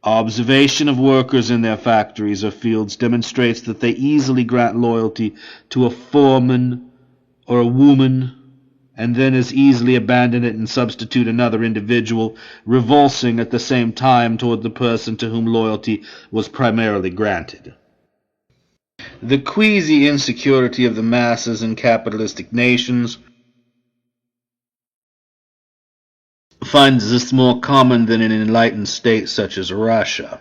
Observation of workers in their factories or fields demonstrates that they easily grant loyalty to a foreman or a woman, and then as easily abandon it and substitute another individual, revulsing at the same time toward the person to whom loyalty was primarily granted. The queasy insecurity of the masses in capitalistic nations finds this more common than in an enlightened state such as Russia.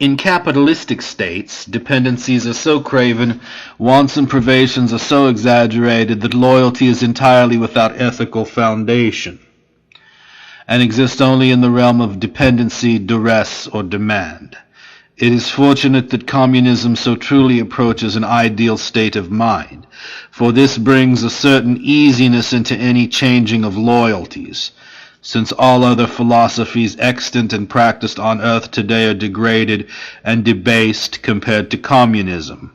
In capitalistic states, dependencies are so craven, wants and privations are so exaggerated that loyalty is entirely without ethical foundation, and exists only in the realm of dependency, duress, or demand. It is fortunate that communism so truly approaches an ideal state of mind, for this brings a certain easiness into any changing of loyalties, since all other philosophies extant and practiced on earth today are degraded and debased compared to communism.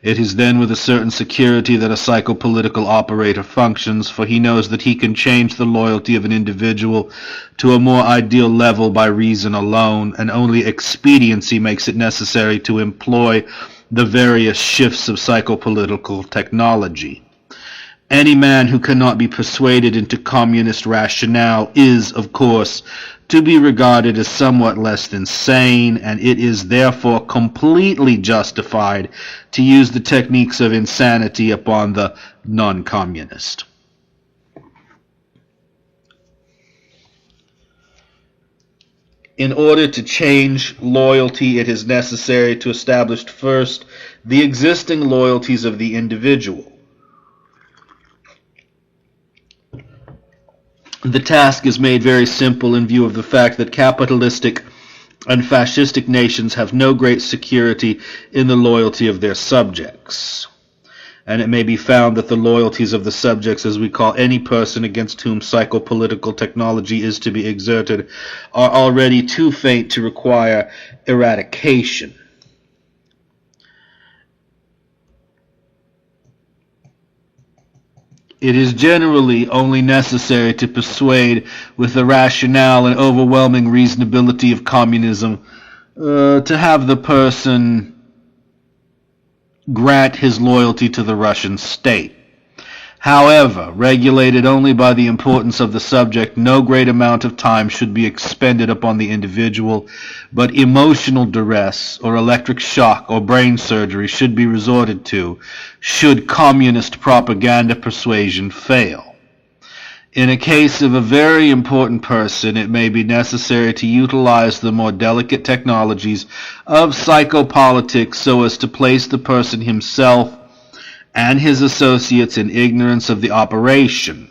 It is then with a certain security that a psychopolitical operator functions, for he knows that he can change the loyalty of an individual to a more ideal level by reason alone, and only expediency makes it necessary to employ the various shifts of psychopolitical technology. Any man who cannot be persuaded into communist rationale is, of course, to be regarded as somewhat less than sane, and it is therefore completely justified to use the techniques of insanity upon the non-communist. In order to change loyalty, it is necessary to establish first the existing loyalties of the individual. The task is made very simple in view of the fact that capitalistic and fascistic nations have no great security in the loyalty of their subjects. And it may be found that the loyalties of the subjects, as we call any person against whom psychopolitical technology is to be exerted, are already too faint to require eradication. It is generally only necessary to persuade with the rationale and overwhelming reasonability of communism to have the person grant his loyalty to the Russian state. However, regulated only by the importance of the subject, no great amount of time should be expended upon the individual, but emotional duress or electric shock or brain surgery should be resorted to, should communist propaganda persuasion fail. In a case of a very important person, it may be necessary to utilize the more delicate technologies of psychopolitics so as to place the person himself and his associates in ignorance of the operation.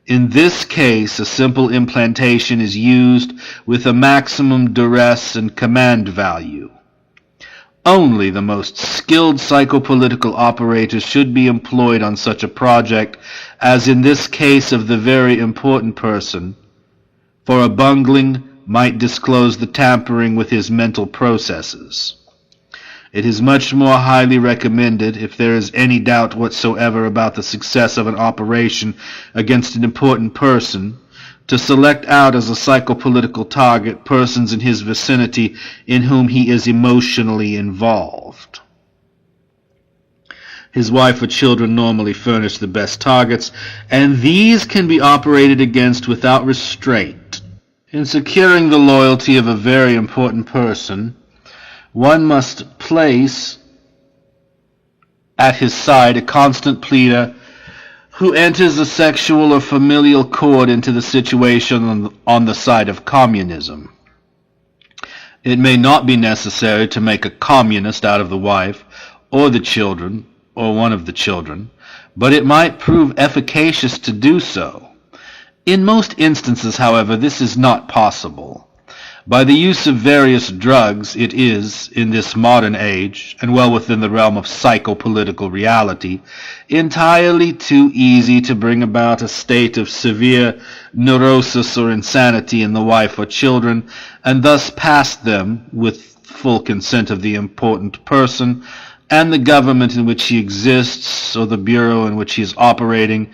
In this case, a simple implantation is used with a maximum duress and command value. Only the most skilled psychopolitical operators should be employed on such a project, as in this case of the very important person, for a bungling might disclose the tampering with his mental processes. It is much more highly recommended, if there is any doubt whatsoever about the success of an operation against an important person, to select out as a psychopolitical target persons in his vicinity in whom he is emotionally involved. His wife or children normally furnish the best targets, and these can be operated against without restraint. In securing the loyalty of a very important person, one must place at his side a constant pleader who enters a sexual or familial chord into the situation on the side of communism. It may not be necessary to make a communist out of the wife, or the children, or one of the children, but it might prove efficacious to do so. In most instances, however, this is not possible. By the use of various drugs, it is, in this modern age, and well within the realm of psychopolitical reality, entirely too easy to bring about a state of severe neurosis or insanity in the wife or children, and thus pass them, with full consent of the important person, and the government in which he exists, or the bureau in which he is operating,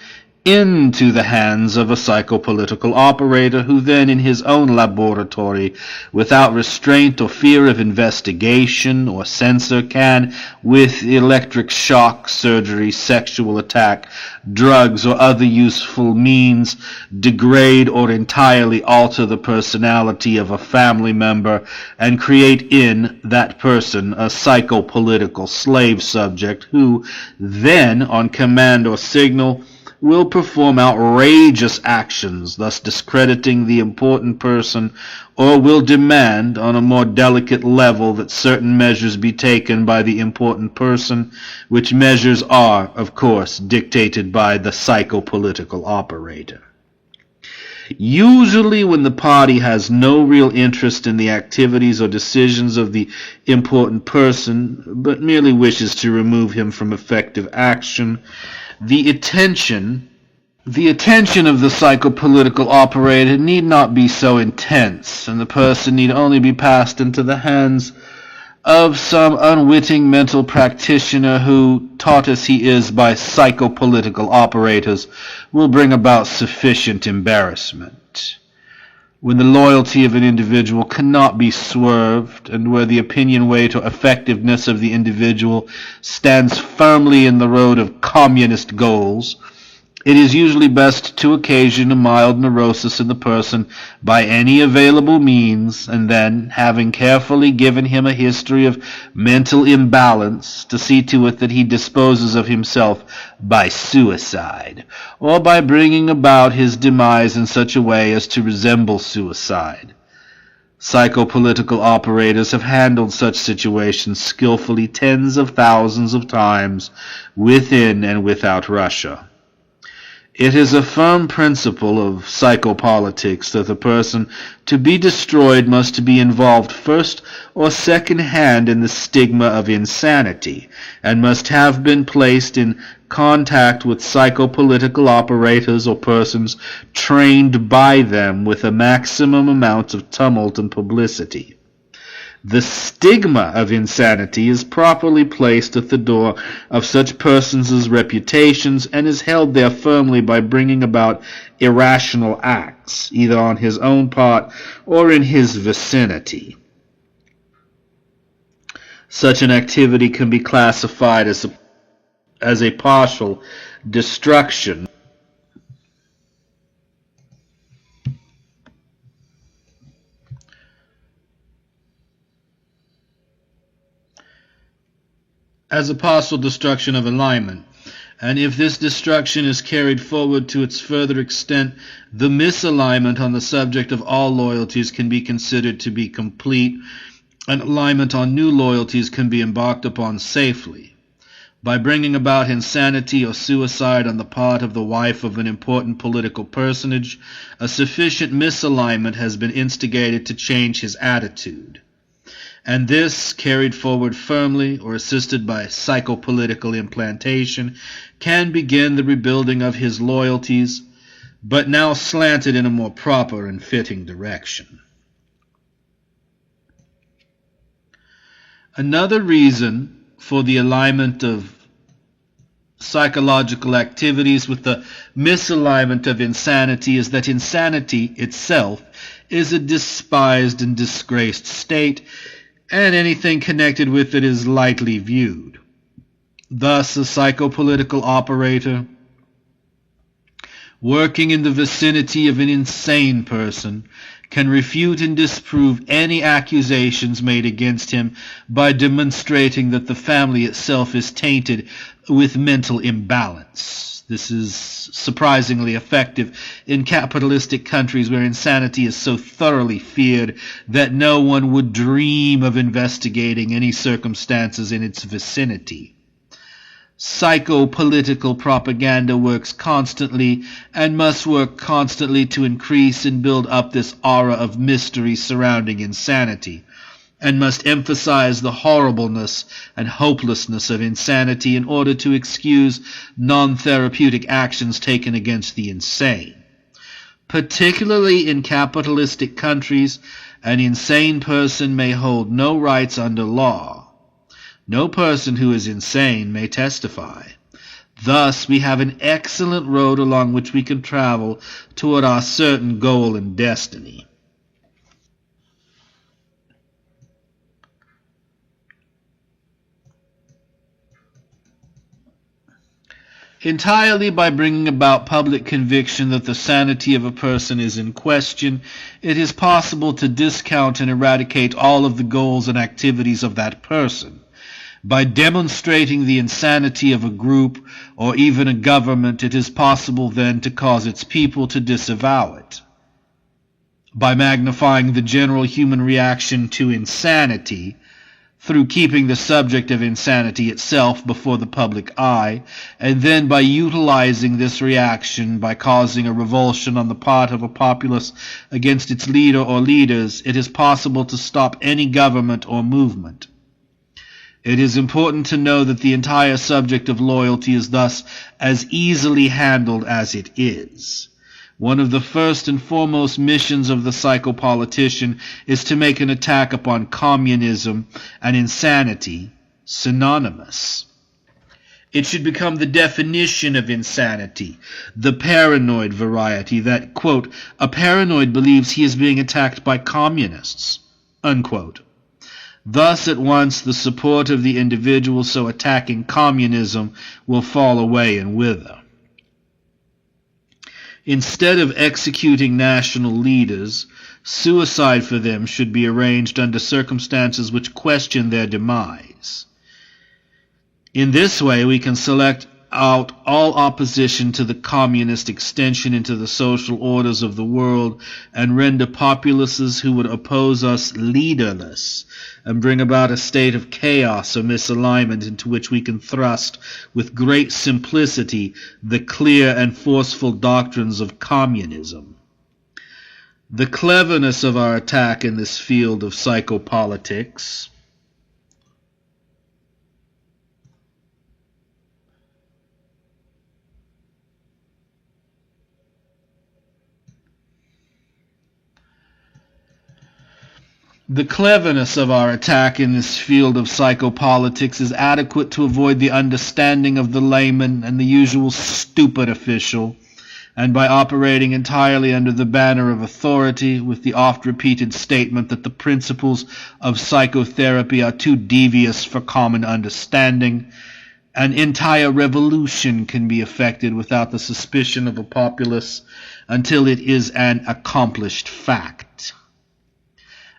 into the hands of a psychopolitical operator who then in his own laboratory, without restraint or fear of investigation or censor, can, with electric shock, surgery, sexual attack, drugs, or other useful means, degrade or entirely alter the personality of a family member and create in that person a psychopolitical slave subject who then, on command or signal, will perform outrageous actions, thus discrediting the important person, or will demand on a more delicate level that certain measures be taken by the important person, which measures are, of course, dictated by the psychopolitical operator. Usually when the party has no real interest in the activities or decisions of the important person, but merely wishes to remove him from effective action, the attention of the psychopolitical operator need not be so intense, and the person need only be passed into the hands of some unwitting mental practitioner who, taught as he is by psychopolitical operators, will bring about sufficient embarrassment. When the loyalty of an individual cannot be swerved, and where the opinion weight or effectiveness of the individual stands firmly in the road of communist goals, it is usually best to occasion a mild neurosis in the person by any available means, and then, having carefully given him a history of mental imbalance, to see to it that he disposes of himself by suicide, or by bringing about his demise in such a way as to resemble suicide. Psychopolitical operators have handled such situations skillfully tens of thousands of times within and without Russia. It is a firm principle of psychopolitics that the person to be destroyed must be involved first or second hand in the stigma of insanity, and must have been placed in contact with psychopolitical operators or persons trained by them with a maximum amount of tumult and publicity. The stigma of insanity is properly placed at the door of such persons' reputations and is held there firmly by bringing about irrational acts, either on his own part or in his vicinity. Such an activity can be classified as a partial destruction. As a partial destruction of alignment. And if this destruction is carried forward to its further extent, the misalignment on the subject of all loyalties can be considered to be complete, and alignment on new loyalties can be embarked upon safely. By bringing about insanity or suicide on the part of the wife of an important political personage, a sufficient misalignment has been instigated to change his attitude. And this, carried forward firmly or assisted by psychopolitical implantation, can begin the rebuilding of his loyalties, but now slanted in a more proper and fitting direction. Another reason for the alignment of psychological activities with the misalignment of insanity is that insanity itself is a despised and disgraced state, and anything connected with it is lightly viewed. Thus, a psychopolitical operator working in the vicinity of an insane person can refute and disprove any accusations made against him by demonstrating that the family itself is tainted with mental imbalance. This is surprisingly effective in capitalistic countries where insanity is so thoroughly feared that no one would dream of investigating any circumstances in its vicinity. Psychopolitical propaganda works constantly and must work constantly to increase and build up this aura of mystery surrounding insanity, and must emphasize the horribleness and hopelessness of insanity in order to excuse non-therapeutic actions taken against the insane. Particularly in capitalistic countries, an insane person may hold no rights under law. No person who is insane may testify. Thus, we have an excellent road along which we can travel toward our certain goal and destiny. Entirely by bringing about public conviction that the sanity of a person is in question, it is possible to discount and eradicate all of the goals and activities of that person. By demonstrating the insanity of a group or even a government, it is possible then to cause its people to disavow it. By magnifying the general human reaction to insanity, through keeping the subject of insanity itself before the public eye, and then by utilizing this reaction by causing a revulsion on the part of a populace against its leader or leaders, it is possible to stop any government or movement. It is important to know that the entire subject of loyalty is thus as easily handled as it is. One of the first and foremost missions of the psychopolitician is to make an attack upon communism and insanity synonymous. It should become the definition of insanity, the paranoid variety that, quote, a paranoid believes he is being attacked by communists, unquote. Thus, at once, the support of the individual so attacking communism will fall away and wither. Instead of executing national leaders, suicide for them should be arranged under circumstances which question their demise. In this way, we can select out all opposition to the communist extension into the social orders of the world and render populaces who would oppose us leaderless, and bring about a state of chaos or misalignment into which we can thrust with great simplicity the clear and forceful doctrines of communism. The cleverness of our attack in this field of psychopolitics The cleverness of our attack in this field of psychopolitics is adequate to avoid the understanding of the layman and the usual stupid official, and by operating entirely under the banner of authority, with the oft-repeated statement that the principles of psychotherapy are too devious for common understanding, an entire revolution can be effected without the suspicion of a populace until it is an accomplished fact.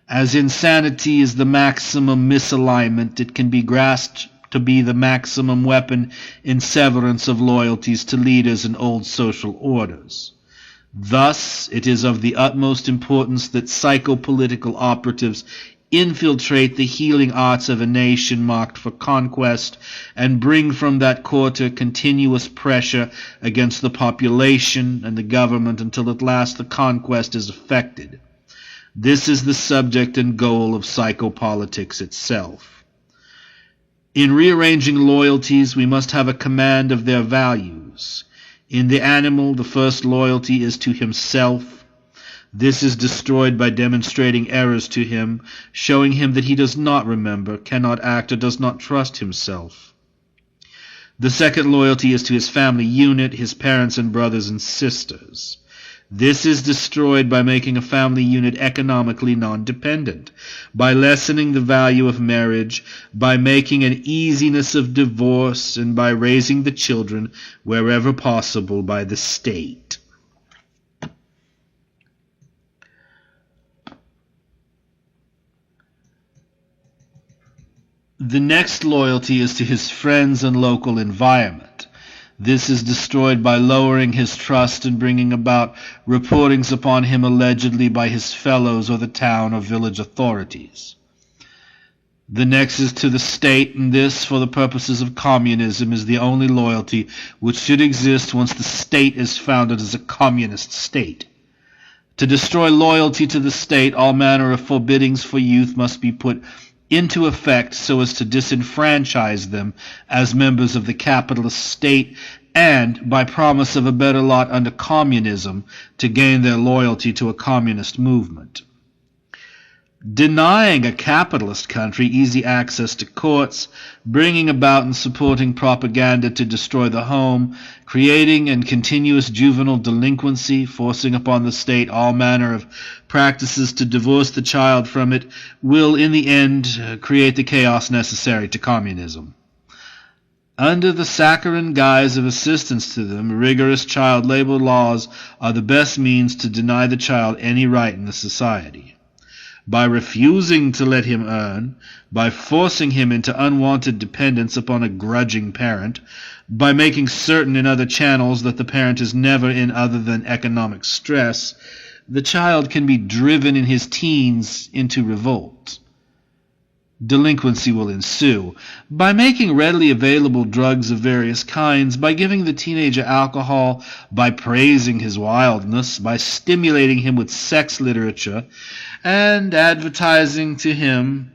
As insanity is the maximum misalignment, it can be grasped to be the maximum weapon in severance of loyalties to leaders and old social orders. Thus, it is of the utmost importance that psychopolitical operatives infiltrate the healing arts of a nation marked for conquest and bring from that quarter continuous pressure against the population and the government until at last the conquest is effected. This is the subject and goal of psychopolitics itself. In rearranging loyalties, we must have a command of their values. In the animal, the first loyalty is to himself. This is destroyed by demonstrating errors to him, showing him that he does not remember, cannot act, or does not trust himself. The second loyalty is to his family unit, his parents and brothers and sisters. This is destroyed by making a family unit economically non-dependent, by lessening the value of marriage, by making an easiness of divorce, and by raising the children, wherever possible, by the state. The next loyalty is to his friends and local environment. This is destroyed by lowering his trust and bringing about reportings upon him allegedly by his fellows or the town or village authorities. The next is to the state, and this, for the purposes of communism, is the only loyalty which should exist once the state is founded as a communist state. To destroy loyalty to the state, all manner of forbiddings for youth must be put into effect so as to disenfranchise them as members of the capitalist state, and, by promise of a better lot under communism, to gain their loyalty to a communist movement. Denying a capitalist country easy access to courts, bringing about and supporting propaganda to destroy the home, creating and continuous juvenile delinquency, forcing upon the state all manner of practices to divorce the child from it, will in the end create the chaos necessary to communism. Under the saccharine guise of assistance to them, rigorous child labor laws are the best means to deny the child any right in the society. By refusing to let him earn, by forcing him into unwanted dependence upon a grudging parent, by making certain in other channels that the parent is never in other than economic stress, the child can be driven in his teens into revolt. Delinquency will ensue. By making readily available drugs of various kinds, by giving the teenager alcohol, by praising his wildness, by stimulating him with sex literature, and advertising to him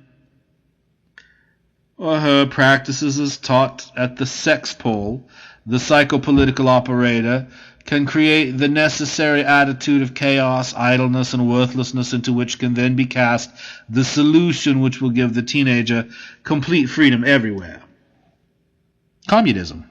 or her practices as taught at the sex pole, the psychopolitical operator can create the necessary attitude of chaos, idleness, and worthlessness into which can then be cast the solution which will give the teenager complete freedom everywhere. Communism.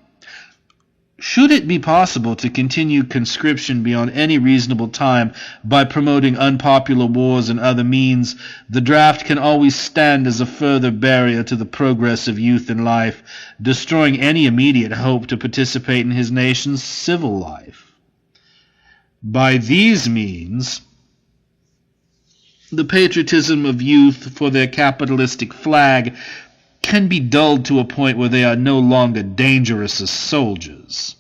Should it be possible to continue conscription beyond any reasonable time by promoting unpopular wars and other means, the draft can always stand as a further barrier to the progress of youth in life, destroying any immediate hope to participate in his nation's civil life. By these means, the patriotism of youth for their capitalistic flag can be dulled to a point where they are no longer dangerous as soldiers.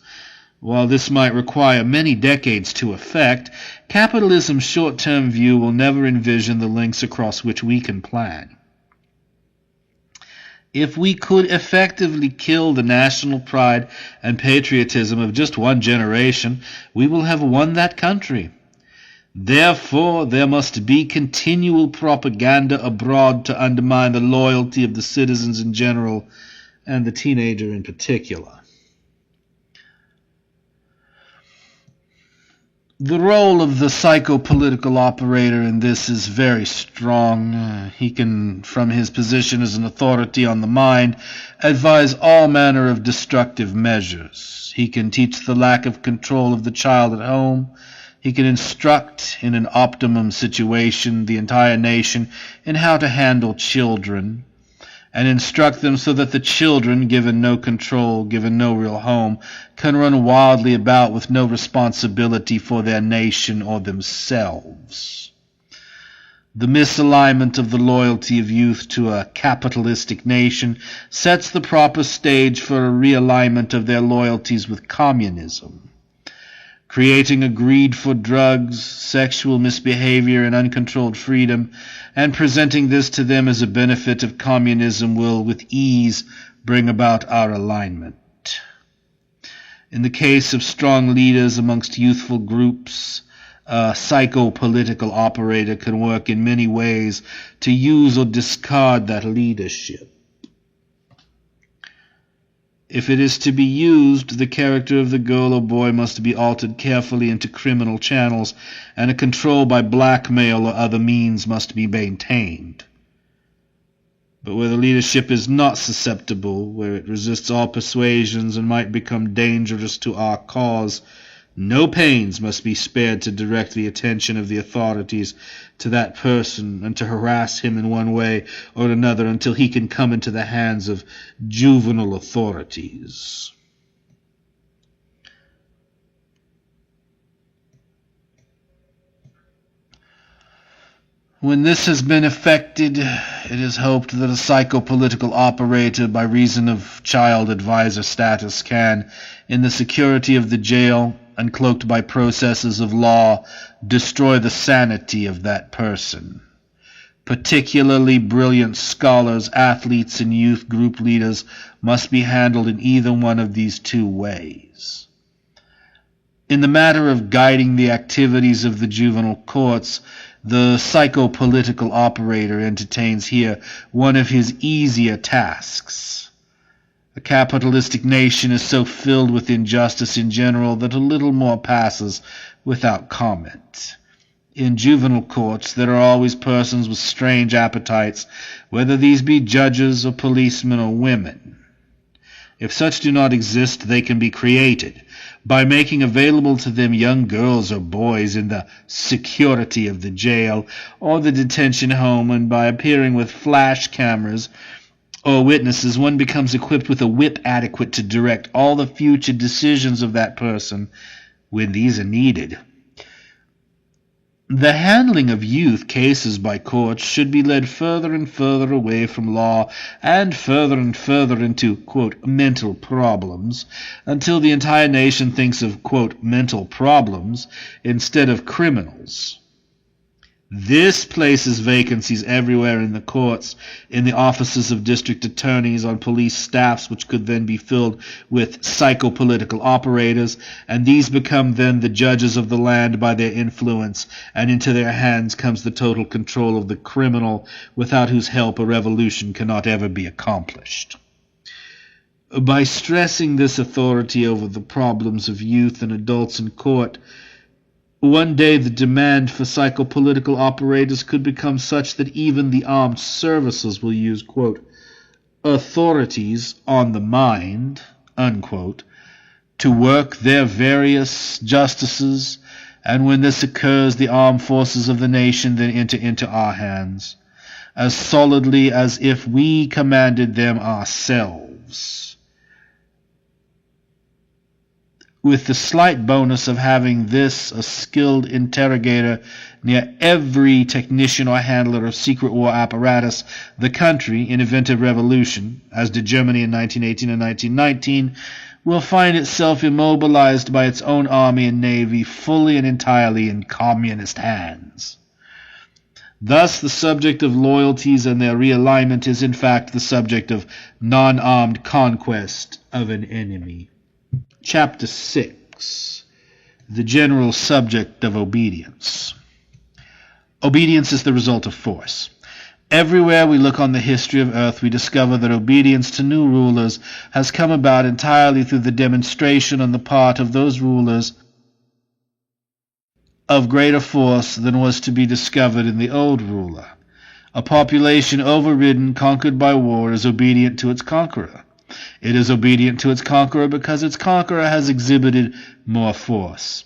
While this might require many decades to effect, capitalism's short-term view will never envision the links across which we can plan. If we could effectively kill the national pride and patriotism of just one generation, we will have won that country. Therefore, there must be continual propaganda abroad to undermine the loyalty of the citizens in general and the teenager in particular. The role of the psychopolitical operator in this is very strong. He can, from his position as an authority on the mind, advise all manner of destructive measures. He can teach the lack of control of the child at home. He can instruct, in an optimum situation, the entire nation in how to handle children, and instruct them so that the children, given no control, given no real home, can run wildly about with no responsibility for their nation or themselves. The misalignment of the loyalty of youth to a capitalistic nation sets the proper stage for a realignment of their loyalties with communism. Creating a greed for drugs, sexual misbehavior, and uncontrolled freedom, and presenting this to them as a benefit of communism will with ease bring about our alignment. In the case of strong leaders amongst youthful groups, a psychopolitical operator can work in many ways to use or discard that leadership. If it is to be used, the character of the girl or boy must be altered carefully into criminal channels, and a control by blackmail or other means must be maintained. But where the leadership is not susceptible, where it resists all persuasions and might become dangerous to our cause, no pains must be spared to direct the attention of the authorities to that person and to harass him in one way or another until he can come into the hands of juvenile authorities. When this has been effected, it is hoped that a psychopolitical operator, by reason of child advisor status, can, in the security of the jail, uncloaked by processes of law, destroy the sanity of that person. Particularly brilliant scholars, athletes, and youth group leaders must be handled in either one of these two ways. In the matter of guiding the activities of the juvenile courts, the psychopolitical operator entertains here one of his easier tasks. A capitalistic nation is so filled with injustice in general that a little more passes without comment. In juvenile courts there are always persons with strange appetites, whether these be judges or policemen or women. If such do not exist, they can be created by making available to them young girls or boys in the security of the jail or the detention home, and by appearing with flash cameras or witnesses, one becomes equipped with a whip adequate to direct all the future decisions of that person when these are needed. The handling of youth cases by courts should be led further and further away from law and further into, quote, mental problems, until the entire nation thinks of, quote, mental problems instead of criminals. This places vacancies everywhere in the courts, in the offices of district attorneys, on police staffs, which could then be filled with psychopolitical operators, and these become then the judges of the land by their influence, and into their hands comes the total control of the criminal, without whose help a revolution cannot ever be accomplished. By stressing this authority over the problems of youth and adults in court, one day the demand for psychopolitical operators could become such that even the armed services will use, quote, authorities on the mind, unquote, to work their various justices, and when this occurs, the armed forces of the nation then enter into our hands, as solidly as if we commanded them ourselves, with the slight bonus of having this, a skilled interrogator, near every technician or handler of secret war apparatus. The country, in event of revolution, as did Germany in 1918 and 1919, will find itself immobilized by its own army and navy, fully and entirely in communist hands. Thus, the subject of loyalties and their realignment is in fact the subject of non-armed conquest of an enemy. Chapter 6. The general subject of obedience. Obedience is the result of force. Everywhere we look on the history of earth, we discover that obedience to new rulers has come about entirely through the demonstration on the part of those rulers of greater force than was to be discovered in the old ruler. A population overridden, conquered by war, is obedient to its conqueror. It is obedient to its conqueror because its conqueror has exhibited more force.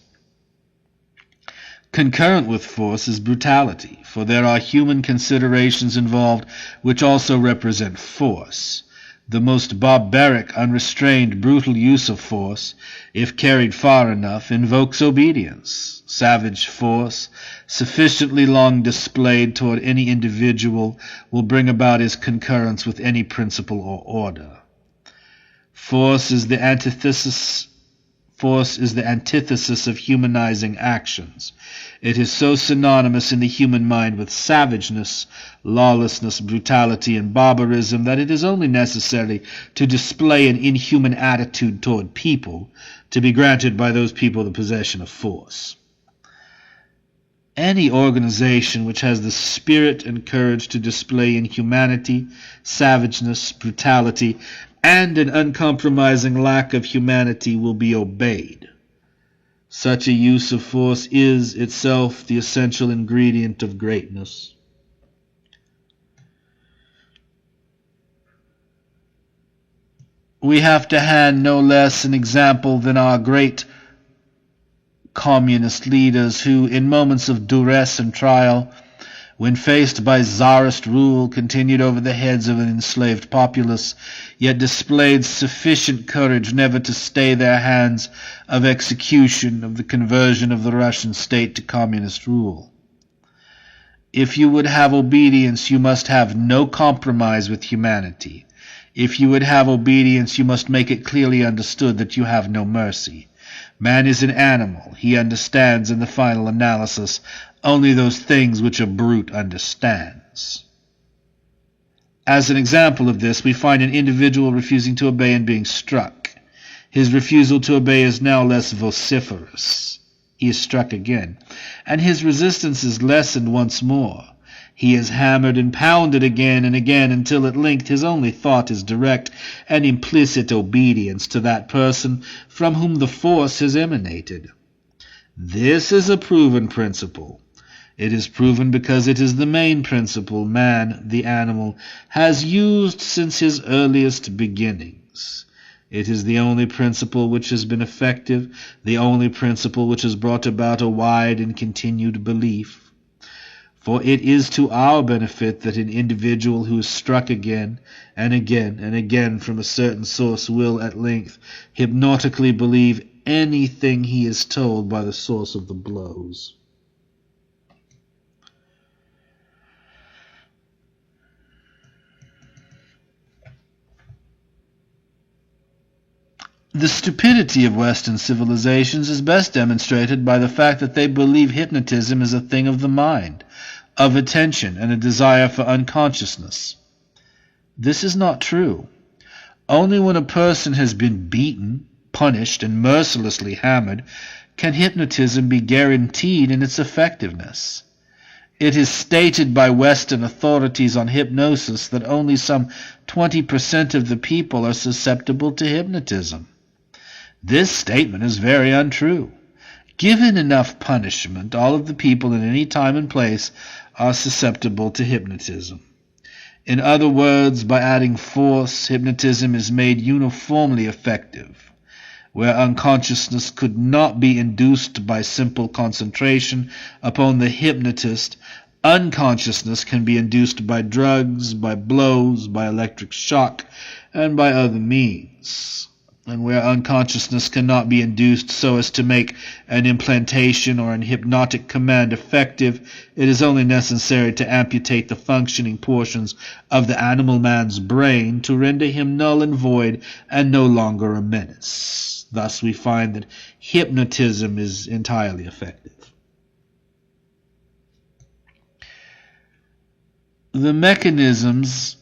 Concurrent with force is brutality, for there are human considerations involved which also represent force. The most barbaric, unrestrained, brutal use of force, if carried far enough, invokes obedience. Savage force, sufficiently long displayed toward any individual, will bring about his concurrence with any principle or order. Force is the antithesis of humanizing actions. It is so synonymous in the human mind with savageness, lawlessness, brutality, and barbarism that it is only necessary to display an inhuman attitude toward people to be granted by those people the possession of force. Any organization which has the spirit and courage to display inhumanity, savageness, brutality, and an uncompromising lack of humanity will be obeyed. Such a use of force is itself the essential ingredient of greatness. We have to hand no less an example than our great communist leaders who, in moments of duress and trial, when faced by czarist rule, continued over the heads of an enslaved populace, yet displayed sufficient courage never to stay their hands of execution of the conversion of the Russian state to communist rule. If you would have obedience, you must have no compromise with humanity. If you would have obedience, you must make it clearly understood that you have no mercy. Man is an animal. He understands, in the final analysis, only those things which a brute understands. As an example of this, we find an individual refusing to obey and being struck. His refusal to obey is now less vociferous. He is struck again, and his resistance is lessened once more. He is hammered and pounded again and again until at length his only thought is direct and implicit obedience to that person from whom the force has emanated. This is a proven principle. It is proven because it is the main principle man, the animal, has used since his earliest beginnings. It is the only principle which has been effective, the only principle which has brought about a wide and continued belief. For it is to our benefit that an individual who is struck again and again and again from a certain source will, at length, hypnotically believe anything he is told by the source of the blows. The stupidity of Western civilizations is best demonstrated by the fact that they believe hypnotism is a thing of the mind, of attention, and a desire for unconsciousness. This is not true. Only when a person has been beaten, punished, and mercilessly hammered can hypnotism be guaranteed in its effectiveness. It is stated by Western authorities on hypnosis that only some 20% of the people are susceptible to hypnotism. This statement is very untrue. Given enough punishment, all of the people in any time and place are susceptible to hypnotism. In other words, by adding force, hypnotism is made uniformly effective. Where unconsciousness could not be induced by simple concentration upon the hypnotist, unconsciousness can be induced by drugs, by blows, by electric shock, and by other means. And where unconsciousness cannot be induced so as to make an implantation or an hypnotic command effective, it is only necessary to amputate the functioning portions of the animal man's brain to render him null and void and no longer a menace. Thus we find that hypnotism is entirely effective. The mechanisms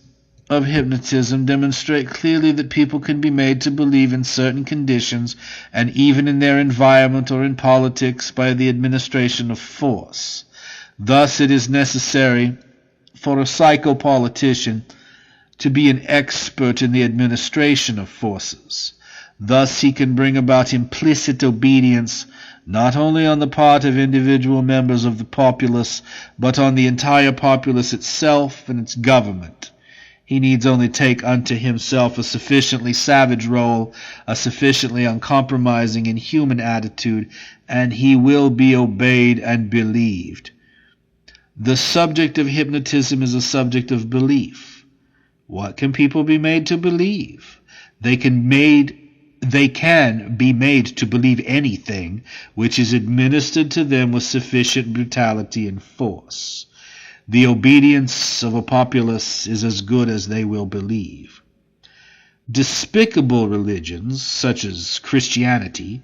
of hypnotism demonstrate clearly that people can be made to believe in certain conditions and even in their environment or in politics by the administration of force. Thus it is necessary for a psychopolitician to be an expert in the administration of forces. Thus he can bring about implicit obedience not only on the part of individual members of the populace, but on the entire populace itself and its government. He needs only take unto himself a sufficiently savage role, a sufficiently uncompromising and human attitude, and he will be obeyed and believed. The subject of hypnotism is a subject of belief. What can people be made to believe? They can be made to believe anything which is administered to them with sufficient brutality and force. The obedience of a populace is as good as they will believe. Despicable religions, such as Christianity,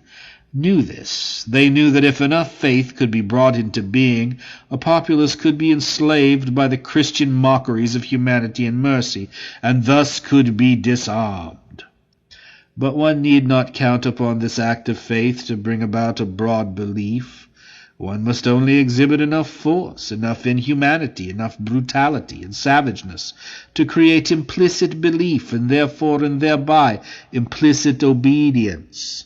knew this. They knew that if enough faith could be brought into being, a populace could be enslaved by the Christian mockeries of humanity and mercy, and thus could be disarmed. But one need not count upon this act of faith to bring about a broad belief. One must only exhibit enough force, enough inhumanity, enough brutality and savageness to create implicit belief, and therefore and thereby implicit obedience.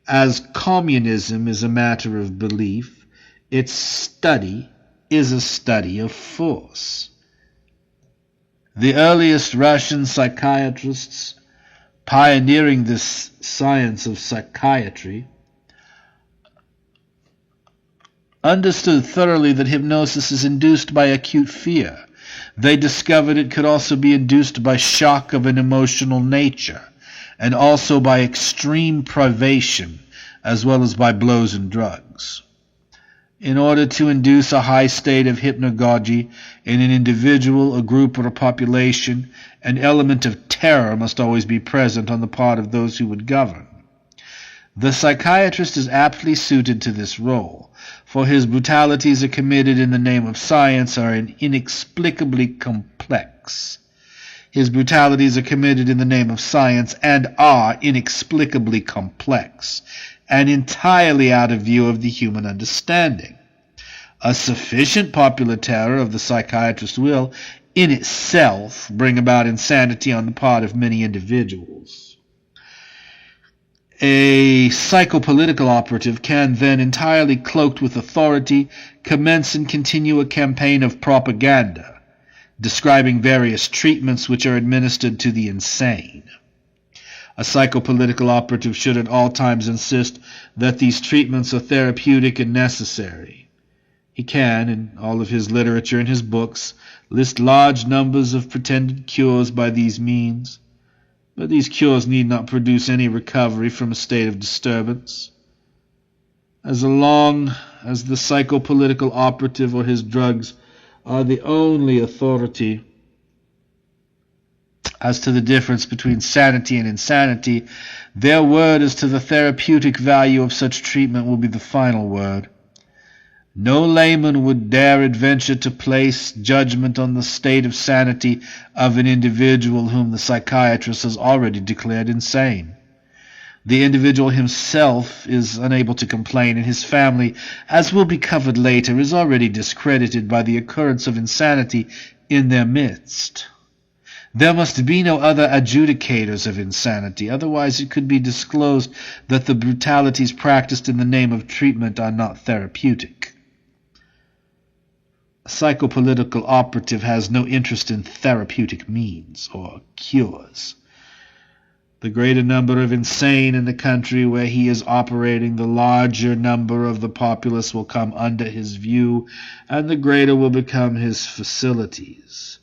As communism is a matter of belief, its study is a study of force. The earliest Russian psychiatrists, pioneering this science of psychiatry, understood thoroughly that hypnosis is induced by acute fear. They discovered it could also be induced by shock of an emotional nature, and also by extreme privation, as well as by blows and drugs. In order to induce a high state of hypnagogy in an individual, a group, or a population, an element of terror must always be present on the part of those who would govern. The psychiatrist is aptly suited to this role, for his brutalities are committed in the name of science are inexplicably complex. His brutalities are committed in the name of science and are inexplicably complex, and entirely out of view of the human understanding. A sufficient popular terror of the psychiatrist will, in itself, bring about insanity on the part of many individuals. A psychopolitical operative can then, entirely cloaked with authority, commence and continue a campaign of propaganda, describing various treatments which are administered to the insane. A psychopolitical operative should at all times insist that these treatments are therapeutic and necessary. He can, in all of his literature and his books, list large numbers of pretended cures by these means, but these cures need not produce any recovery from a state of disturbance. As long as the psychopolitical operative or his drugs are the only authority as to the difference between sanity and insanity, their word as to the therapeutic value of such treatment will be the final word. No layman would dare adventure to place judgment on the state of sanity of an individual whom the psychiatrist has already declared insane. The individual himself is unable to complain, and his family, as will be covered later, is already discredited by the occurrence of insanity in their midst. There must be no other adjudicators of insanity, otherwise it could be disclosed that the brutalities practiced in the name of treatment are not therapeutic. A psychopolitical operative has no interest in therapeutic means or cures. The greater number of insane in the country where he is operating, the larger number of the populace will come under his view, and the greater will become his facilities.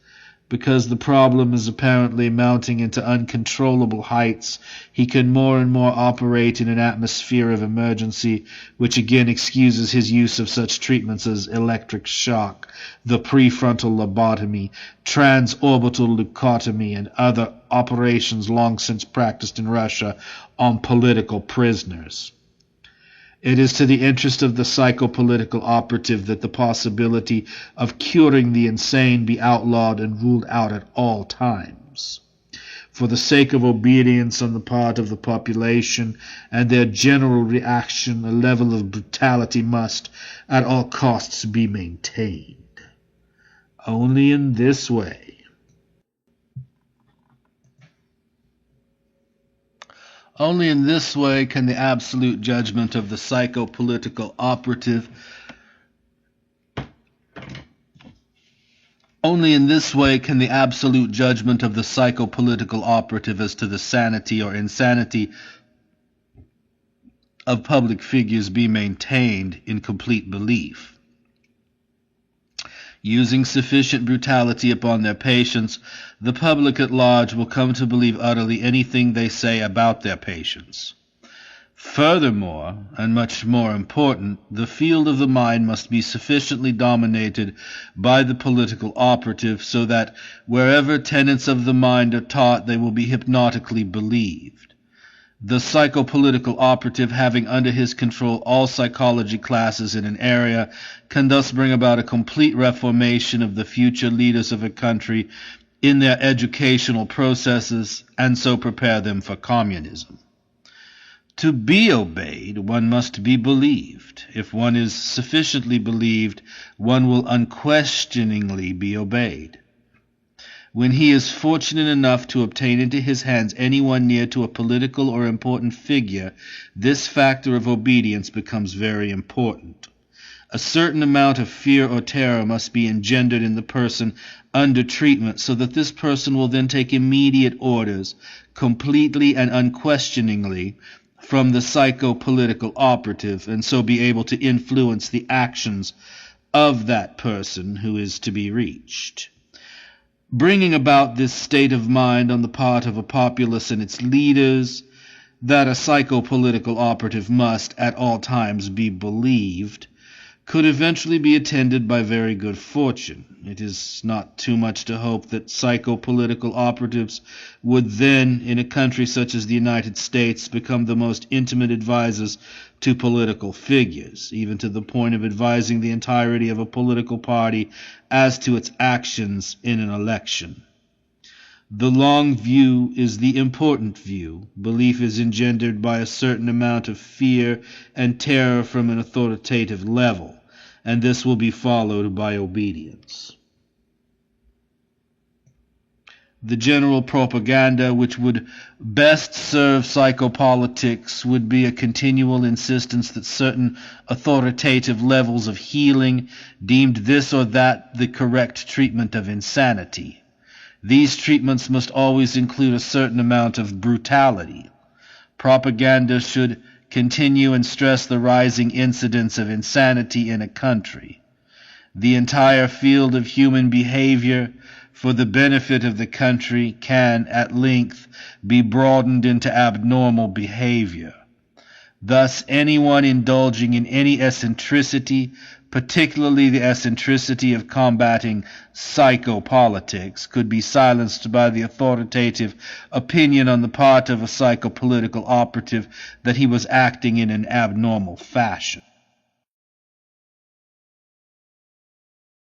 Because the problem is apparently mounting into uncontrollable heights, he can more and more operate in an atmosphere of emergency, which again excuses his use of such treatments as electric shock, the prefrontal lobotomy, transorbital leucotomy, and other operations long since practiced in Russia on political prisoners. It is to the interest of the psychopolitical operative that the possibility of curing the insane be outlawed and ruled out at all times. For the sake of obedience on the part of the population and their general reaction, a level of brutality must, at all costs, be maintained. Only in this way. Only in this way can the absolute judgment of the psychopolitical operative Only in this way can the absolute judgment of the psychopolitical operative as to the sanity or insanity of public figures be maintained in complete belief. Using sufficient brutality upon their patients, the public at large will come to believe utterly anything they say about their patients. Furthermore, and much more important, the field of the mind must be sufficiently dominated by the political operative so that wherever tenets of the mind are taught, they will be hypnotically believed. The psychopolitical operative, having under his control all psychology classes in an area, can thus bring about a complete reformation of the future leaders of a country in their educational processes, and so prepare them for communism. To be obeyed, one must be believed. If one is sufficiently believed, one will unquestioningly be obeyed. When he is fortunate enough to obtain into his hands anyone near to a political or important figure, this factor of obedience becomes very important. A certain amount of fear or terror must be engendered in the person under treatment, so that this person will then take immediate orders, completely and unquestioningly, from the psychopolitical operative, and so be able to influence the actions of that person who is to be reached. Bringing about this state of mind on the part of a populace and its leaders, that a psychopolitical operative must at all times be believed, could eventually be attended by very good fortune. It is not too much to hope that psychopolitical operatives would then, in a country such as the United States, become the most intimate advisors to political figures, even to the point of advising the entirety of a political party as to its actions in an election. The long view is the important view. Belief is engendered by a certain amount of fear and terror from an authoritative level, and this will be followed by obedience. The general propaganda which would best serve psychopolitics would be a continual insistence that certain authoritative levels of healing deemed this or that the correct treatment of insanity. These treatments must always include a certain amount of brutality. Propaganda should continue and stress the rising incidence of insanity in a country. The entire field of human behavior, for the benefit of the country, can, at length, be broadened into abnormal behavior. Thus, anyone indulging in any eccentricity, particularly the eccentricity of combating psychopolitics, could be silenced by the authoritative opinion on the part of a psychopolitical operative that he was acting in an abnormal fashion.